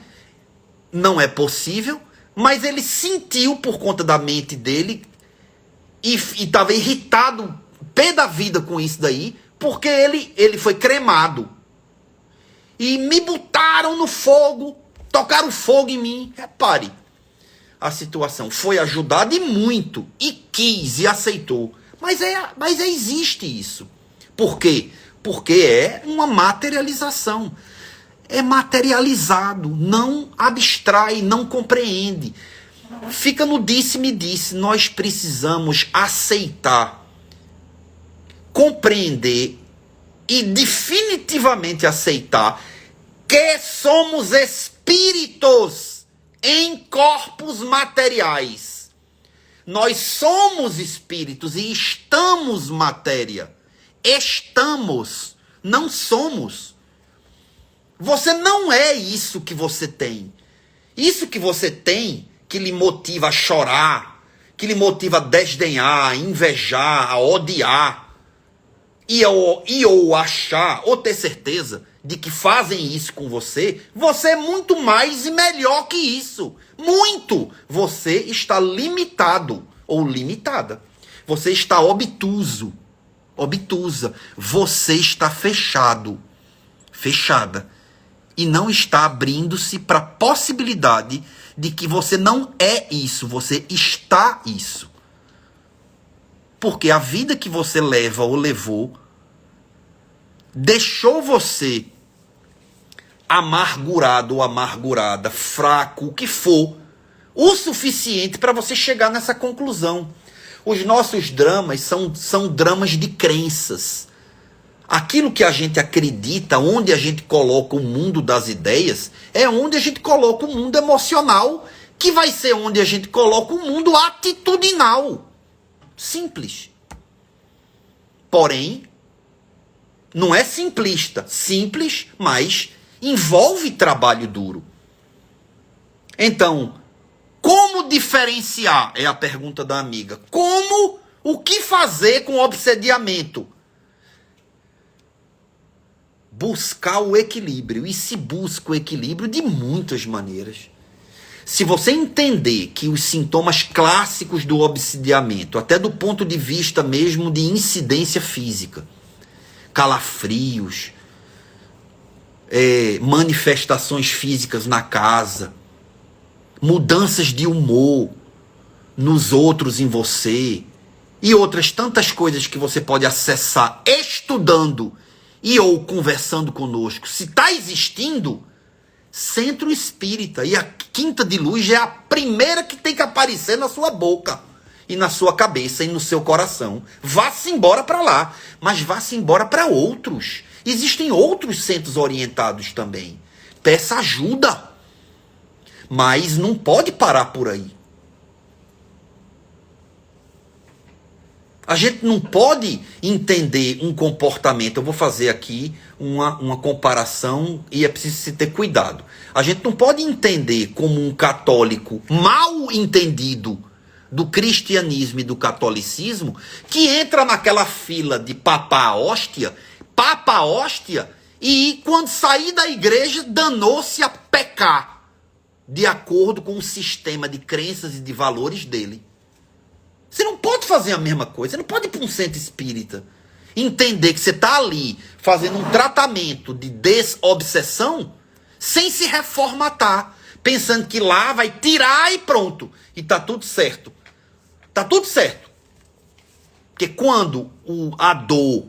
não é possível, mas ele sentiu por conta da mente dele e estava irritado, pé da vida com isso daí, porque ele foi cremado. E me botaram no fogo, tocaram fogo em mim. Repare, a situação foi ajudada e muito, e quis, e aceitou. Mas existe isso. Por quê? Porque é uma materialização. é materializado, não abstrai, não compreende. Fica no disse-me-disse. Nós precisamos aceitar, compreender e definitivamente aceitar que somos espíritos em corpos materiais. Nós somos espíritos e estamos matéria. Estamos, não somos. Você não é isso que você tem. Isso que você tem, que lhe motiva a chorar, que lhe motiva a desdenhar, a invejar, a odiar, ou achar, ou ter certeza de que fazem isso com você, você é muito mais e melhor que isso. Muito! Você está limitado ou limitada. Você está obtuso, obtusa. Você está fechado, fechada. E não está abrindo-se para a possibilidade de que você não é isso, você está isso. Porque a vida que você leva ou levou deixou você amargurado ou amargurada, fraco, o que for, o suficiente para você chegar nessa conclusão. Os nossos dramas são dramas de crenças. Aquilo que a gente acredita, onde a gente coloca o mundo das ideias, é onde a gente coloca o mundo emocional, que vai ser onde a gente coloca o mundo atitudinal. Simples. Porém, não é simplista. Simples, mas envolve trabalho duro. Então, como diferenciar? É a pergunta da amiga. O que fazer com o obsediamento? Buscar o equilíbrio. E se busca o equilíbrio de muitas maneiras. Se você entender que os sintomas clássicos do obsediamento, até do ponto de vista mesmo de incidência física, calafrios, manifestações físicas na casa, mudanças de humor nos outros, em você, e outras tantas coisas que você pode acessar estudando e ou conversando conosco. Se está existindo, Centro Espírita e a Quinta de Luz é a primeira que tem que aparecer na sua boca e na sua cabeça e no seu coração. Vá-se embora para lá, mas vá-se embora para outros. Existem outros centros orientados também. Peça ajuda, mas não pode parar por aí. A gente não pode entender um comportamento. Eu vou fazer aqui uma comparação e é preciso se ter cuidado. A gente não pode entender como um católico mal entendido do cristianismo e do catolicismo que entra naquela fila de papa hóstia, e quando sair da igreja danou-se a pecar de acordo com o sistema de crenças e de valores dele. Você não pode fazer a mesma coisa. Você não pode ir para um centro espírita, entender que você está ali fazendo um tratamento de desobsessão sem se reformatar, pensando que lá vai tirar e pronto. E tá tudo certo. Tá tudo certo. Porque quando a dor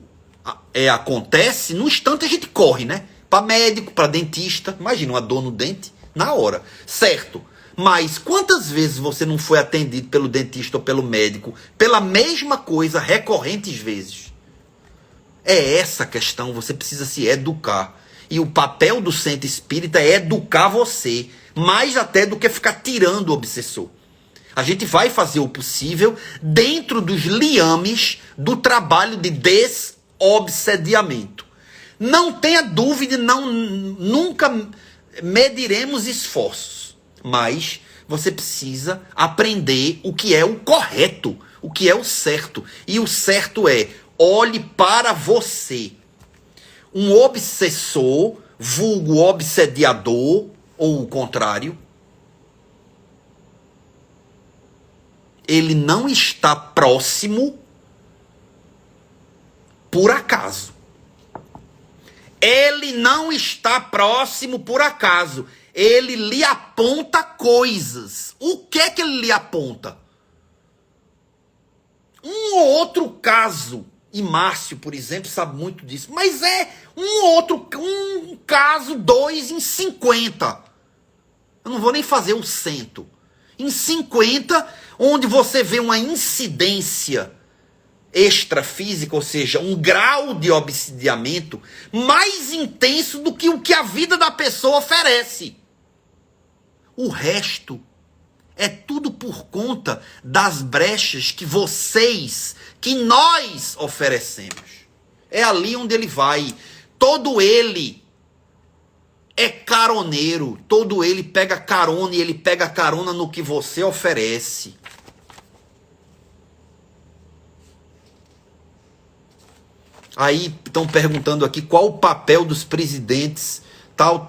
acontece, no instante a gente corre, né? Para médico, para dentista. Imagina uma dor no dente, na hora. Certo. Mas quantas vezes você não foi atendido pelo dentista ou pelo médico pela mesma coisa recorrentes vezes? É essa a questão, você precisa se educar. E o papel do centro espírita é educar você, mais até do que ficar tirando o obsessor. A gente vai fazer o possível dentro dos liames do trabalho de desobsediamento. Não tenha dúvida, nunca mediremos esforços. Mas você precisa aprender o que é o correto, o que é o certo. E o certo é, olhe para você. Um obsessor, vulgo obsediador, ou o contrário, ele não está próximo por acaso. Ele não está próximo por acaso. Ele lhe aponta coisas. O que é que ele lhe aponta? Um ou outro caso E Márcio, por exemplo, sabe muito disso. Mas é um caso, 2 em 50. Eu não vou nem fazer o cento. Em 50, onde você vê uma incidência extrafísica, ou seja, um grau de obsidiamento mais intenso do que o que a vida da pessoa oferece. O resto é tudo por conta das brechas que nós oferecemos. É ali onde ele vai. Todo ele é caroneiro. Todo ele pega carona, e ele pega carona no que você oferece. Aí estão perguntando aqui qual o papel dos presidentes, tal,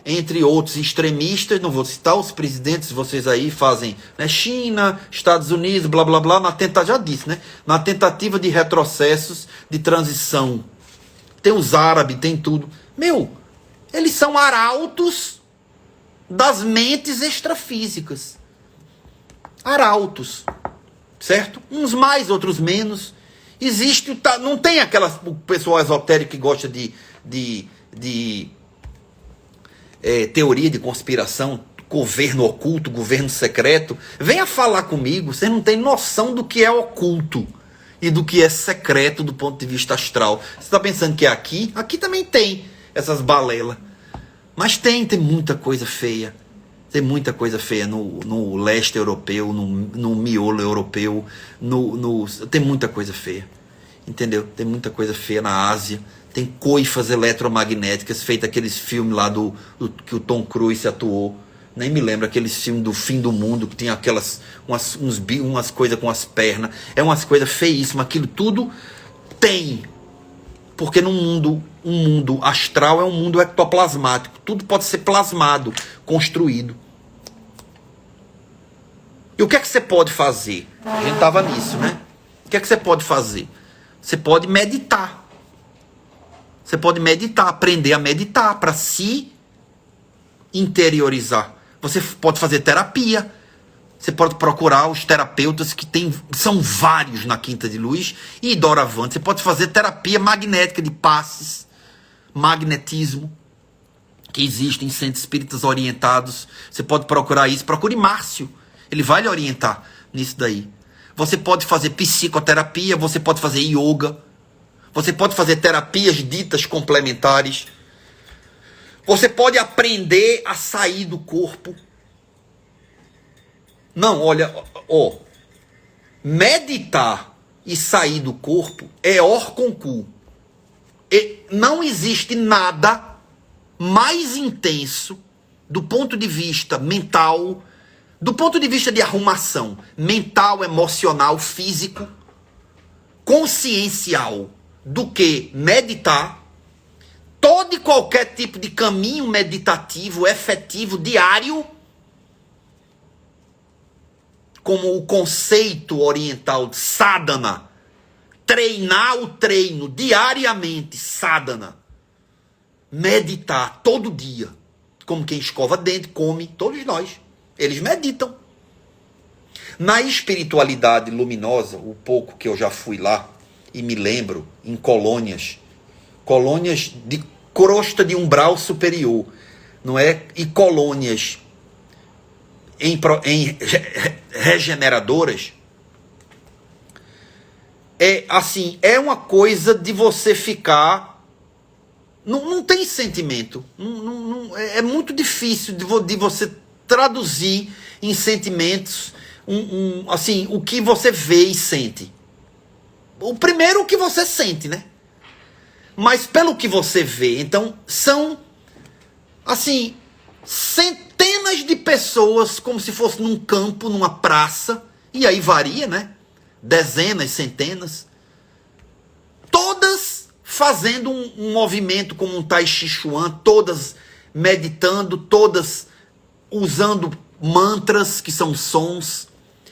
entre outros extremistas. Não vou citar os presidentes, vocês aí fazem, né? China, Estados Unidos, blá blá blá, já disse, né? Na tentativa de retrocessos, de transição. Tem os árabes, tem tudo. Eles são arautos das mentes extrafísicas. Arautos, certo? Uns mais, outros menos. Existe, não tem o pessoal esotérico que gosta de teoria de conspiração, governo oculto, governo secreto. Venha falar comigo, vocês não têm noção do que é oculto e do que é secreto do ponto de vista astral. Você está pensando que é aqui? Aqui também tem essas balelas. Mas tem muita coisa feia. Tem muita coisa feia no leste europeu, no miolo europeu, tem muita coisa feia, entendeu? Tem muita coisa feia na Ásia, tem coifas eletromagnéticas, feito aqueles filmes lá que o Tom Cruise atuou, nem me lembro, aqueles filmes do fim do mundo, que tem umas coisas com as pernas, umas coisas feíssimas, aquilo tudo tem, porque um mundo astral é um mundo ectoplasmático, tudo pode ser plasmado, construído. E o que é que você pode fazer? A gente estava nisso, né? O que é que você pode fazer? Você pode meditar. Você pode meditar, aprender a meditar para se interiorizar. Você pode fazer terapia. Você pode procurar os terapeutas que são vários na Quinta de Luz e doravante. Você pode fazer terapia magnética de passes, magnetismo, que existe em centros espíritas orientados. Você pode procurar isso. Procure Márcio. Ele vai lhe orientar nisso daí. Você pode fazer psicoterapia, você pode fazer yoga, você pode fazer terapias ditas complementares. Você pode aprender a sair do corpo. Não, olha, meditar e sair do corpo é hors concurso. Não existe nada mais intenso do ponto de vista mental, do ponto de vista de arrumação mental, emocional, físico, consciencial, do que meditar. Todo e qualquer tipo de caminho meditativo, efetivo, diário, como o conceito oriental de sadhana, treinar o treino diariamente, sadhana, meditar todo dia, como quem escova dente, come, todos nós. Eles meditam. Na espiritualidade luminosa, o pouco que eu já fui lá, e me lembro, em colônias de crosta de umbral superior, não é? E colônias em regeneradoras, é uma coisa de você ficar... Não tem sentimento. É muito difícil de você traduzir em sentimentos o que você vê e sente. O primeiro, o que você sente, né? Mas pelo que você vê, então são centenas de pessoas, como se fosse num campo, numa praça, e aí varia, né? Dezenas, centenas, todas fazendo um movimento como um Tai Chi Chuan, todas meditando, todas usando mantras, que são sons.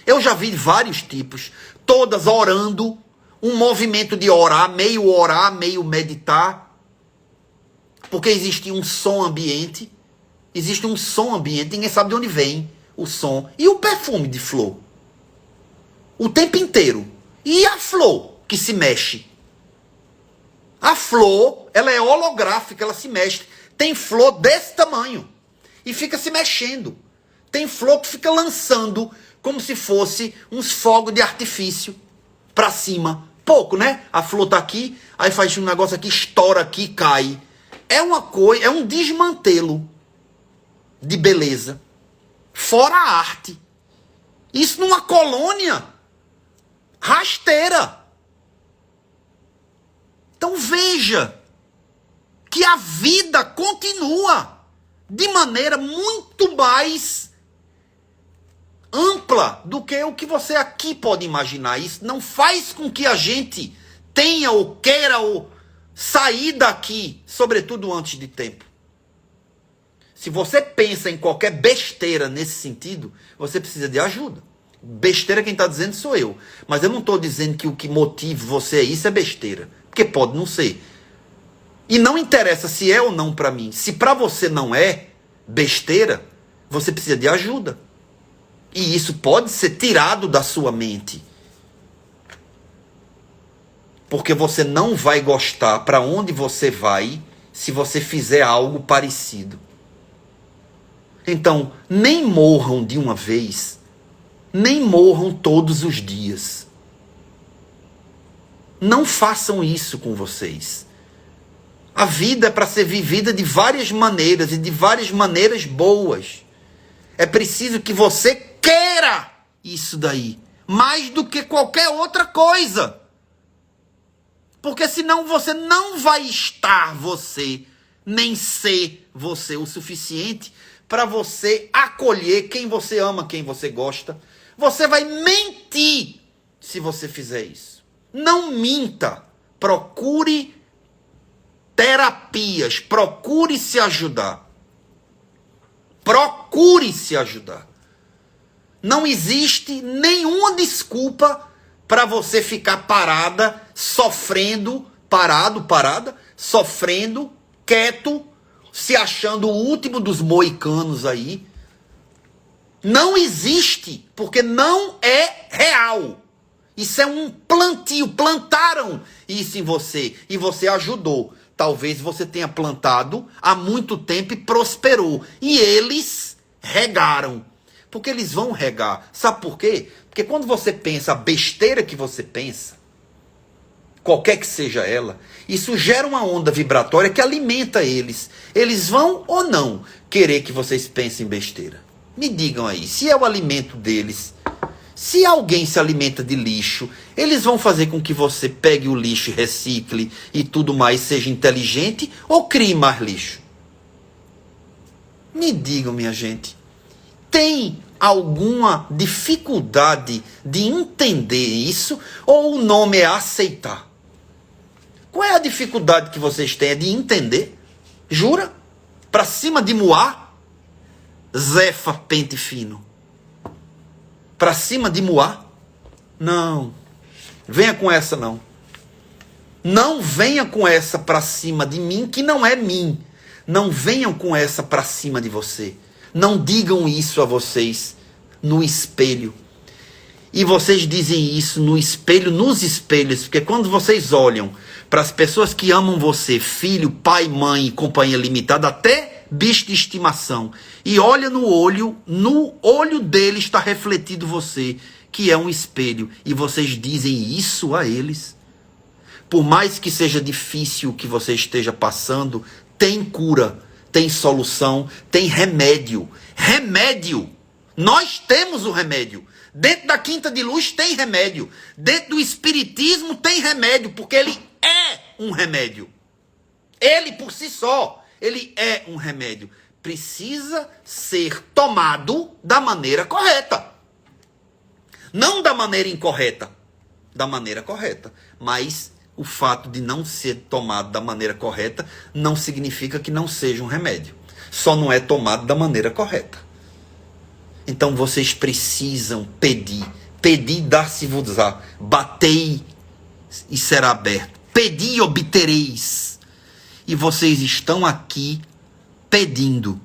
Eu já vi vários tipos, todas orando, um movimento de orar, meio meditar, porque existe um som ambiente, ninguém sabe de onde vem o som, e o perfume de flor, o tempo inteiro, e a flor, que se mexe. A flor, ela é holográfica, ela se mexe. Tem flor desse tamanho e fica se mexendo. Tem flor que fica lançando como se fosse uns fogos de artifício para cima. Pouco, né? A flor tá aqui, aí faz um negócio aqui, estoura aqui, cai. É uma coisa, é um desmantelo de beleza. Fora a arte. Isso numa colônia rasteira. Então veja que a vida continua de maneira muito mais ampla do que o que você aqui pode imaginar. Isso não faz com que a gente tenha ou queira ou sair daqui, sobretudo antes de tempo. Se você pensa em qualquer besteira nesse sentido, você precisa de ajuda. Besteira quem está dizendo sou eu. Mas eu não estou dizendo que o que motive você a isso é besteira. Porque pode não ser. E não interessa se é ou não para mim. Se para você não é besteira, você precisa de ajuda. E isso pode ser tirado da sua mente. Porque você não vai gostar para onde você vai se você fizer algo parecido. Então, nem morram de uma vez, nem morram todos os dias. Não façam isso com vocês. A vida é para ser vivida de várias maneiras e de várias maneiras boas. É preciso que você queira isso daí, mais do que qualquer outra coisa. Porque senão você não vai estar você, nem ser você o suficiente para você acolher quem você ama, quem você gosta. Você vai mentir se você fizer isso. Não minta. Procure terapias. Procure se ajudar. Procure se ajudar. Não existe nenhuma desculpa para você ficar parada, sofrendo, parada, sofrendo, quieto, se achando o último dos moicanos aí. Não existe, porque não é real. Isso é um plantio, plantaram isso em você e você ajudou. Talvez você tenha plantado há muito tempo e prosperou. E eles regaram. Porque eles vão regar. Sabe por quê? Porque quando você pensa a besteira que você pensa, qualquer que seja ela, isso gera uma onda vibratória que alimenta eles. Eles vão ou não querer que vocês pensem besteira? Me digam aí, se é o alimento deles, se alguém se alimenta de lixo, eles vão fazer com que você pegue o lixo, recicle e tudo mais, seja inteligente ou crie mais lixo? Me digam, minha gente. Tem alguma dificuldade de entender isso ou o nome é aceitar? Qual é a dificuldade que vocês têm? É de entender? Jura? Pra cima de Moá? Zefa pente fino. Pra cima de Moá? Não. Venha com essa não. Não venha com essa pra cima de mim, que não é mim. Não venham com essa pra cima de você. Não digam isso a vocês no espelho. E vocês dizem isso no espelho, nos espelhos, porque quando vocês olham para as pessoas que amam você, filho, pai, mãe, companhia limitada, até bicho de estimação, e olha no olho dele está refletido você, que é um espelho, e vocês dizem isso a eles. Por mais que seja difícil o que você esteja passando, tem cura. Tem solução, tem remédio. Remédio! Nós temos o remédio. Dentro da Quinta de Luz tem remédio. Dentro do Espiritismo tem remédio, porque ele é um remédio. Ele por si só, ele é um remédio. Precisa ser tomado da maneira correta. Não da maneira incorreta. Da maneira correta. Mas o fato de não ser tomado da maneira correta não significa que não seja um remédio. Só não é tomado da maneira correta. Então vocês precisam pedir. Pedir e dar-se-vos-á. Batei e será aberto. Pedi e obtereis. E vocês estão aqui pedindo.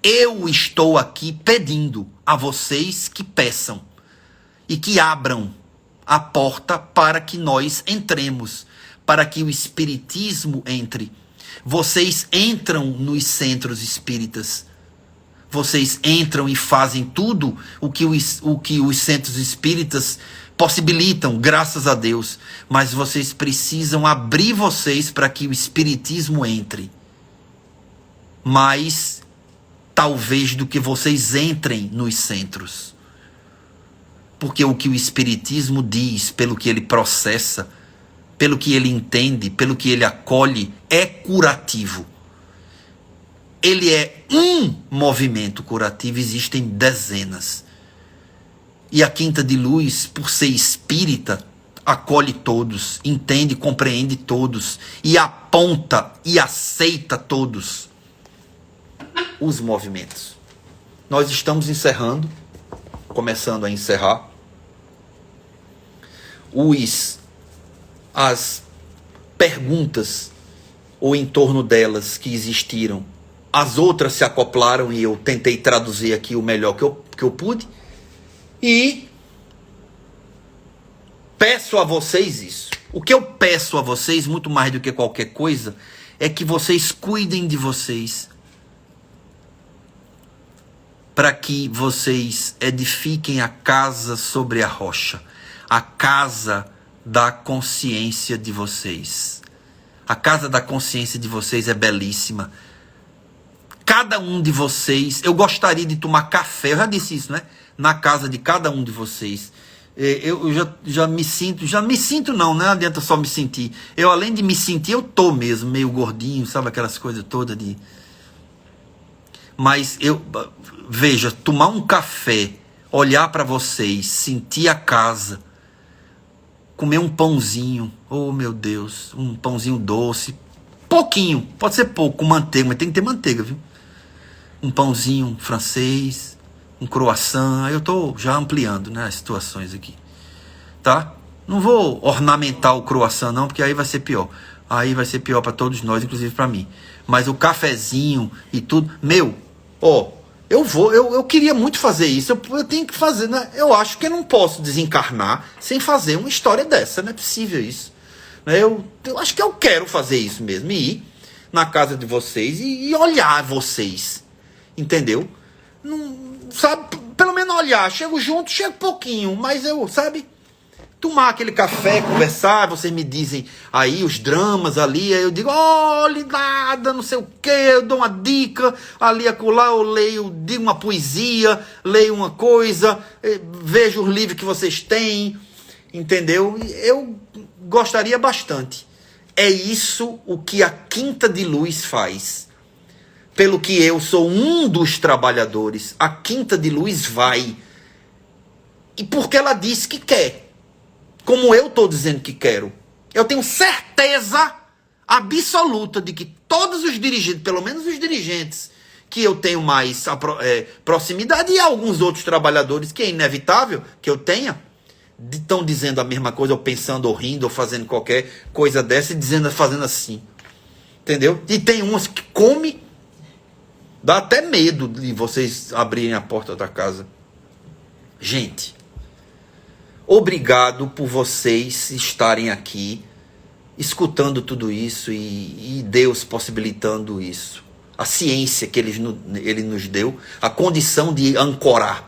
Eu estou aqui pedindo a vocês que peçam. E que abram a porta para que nós entremos, para que o espiritismo entre. Vocês entram nos centros espíritas. Vocês entram e fazem tudo o que os centros espíritas possibilitam, graças a Deus. Mas vocês precisam abrir vocês para que o espiritismo entre. Mais, talvez, do que vocês entrem nos centros. Porque o que o espiritismo diz, pelo que ele processa, pelo que ele entende, pelo que ele acolhe, é curativo. Ele é um movimento curativo, existem dezenas. E a Quinta de Luz, por ser espírita, acolhe todos, entende, compreende todos, e aponta e aceita todos os movimentos. Nós estamos encerrando, começando a encerrar, as perguntas, ou em torno delas, que existiram. As outras se acoplaram e eu tentei traduzir aqui o melhor que eu pude. E peço a vocês isso. O que eu peço a vocês, muito mais do que qualquer coisa, é que vocês cuidem de vocês, para que vocês edifiquem a casa sobre a rocha, a casa da consciência de vocês. A casa da consciência de vocês é belíssima. Cada um de vocês, eu gostaria de tomar café, eu já disse isso, né? Na casa de cada um de vocês. Eu já me sinto não, não adianta só me sentir. Eu, além de me sentir, eu tô mesmo meio gordinho, sabe aquelas coisas todas de... Mas veja, tomar um café, olhar para vocês, sentir a casa, comer um pãozinho, oh meu Deus, um pãozinho doce, pouquinho, pode ser pouco, com manteiga, mas tem que ter manteiga, viu? Um pãozinho francês, um croissant, eu estou já ampliando, né, as situações aqui, tá? Não vou ornamentar o croissant não, porque aí vai ser pior. Aí vai ser pior para todos nós, inclusive para mim. Mas o cafezinho e tudo, eu queria muito fazer isso, eu tenho que fazer, né? Eu acho que eu não posso desencarnar sem fazer uma história dessa, não é possível isso. Eu acho que eu quero fazer isso mesmo, ir na casa de vocês e olhar vocês, entendeu? Não, sabe, pelo menos olhar, chego junto, chego pouquinho, mas tomar aquele café, conversar, vocês me dizem aí os dramas ali, aí eu digo, olha, nada, não sei o que, eu dou uma dica, ali, acolá, eu leio, digo uma poesia, leio uma coisa, vejo os livros que vocês têm, entendeu? Eu gostaria bastante. É isso o que a Quinta de Luz faz. Pelo que eu sou um dos trabalhadores, a Quinta de Luz vai. E porque ela disse que quer. Como eu estou dizendo que quero. Eu tenho certeza absoluta de que todos os dirigentes, pelo menos os dirigentes que eu tenho mais proximidade, e alguns outros trabalhadores, que é inevitável que eu tenha, estão dizendo a mesma coisa, ou pensando, ou rindo, ou fazendo qualquer coisa dessa, e fazendo assim. Entendeu? E tem umas que come, dá até medo de vocês abrirem a porta da casa. Gente, obrigado por vocês estarem aqui, escutando tudo isso, e Deus possibilitando isso. A ciência que ele nos deu, a condição de ancorar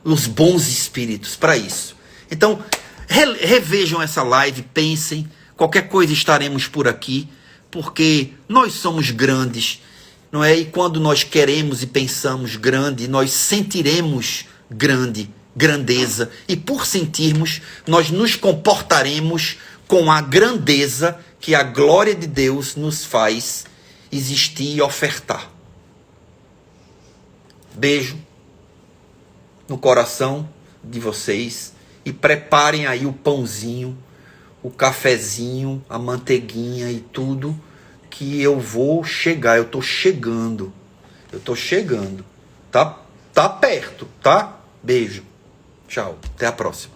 os bons espíritos para isso. Então, revejam essa live, pensem, qualquer coisa estaremos por aqui, porque nós somos grandes, não é? E quando nós queremos e pensamos grande, nós sentiremos grandeza, e por sentirmos, nós nos comportaremos com a grandeza que a glória de Deus nos faz existir e ofertar. Beijo no coração de vocês, e preparem aí o pãozinho, o cafezinho, a manteiguinha e tudo, que eu vou chegar, eu tô chegando, tá perto, tá? Beijo, tchau, até a próxima.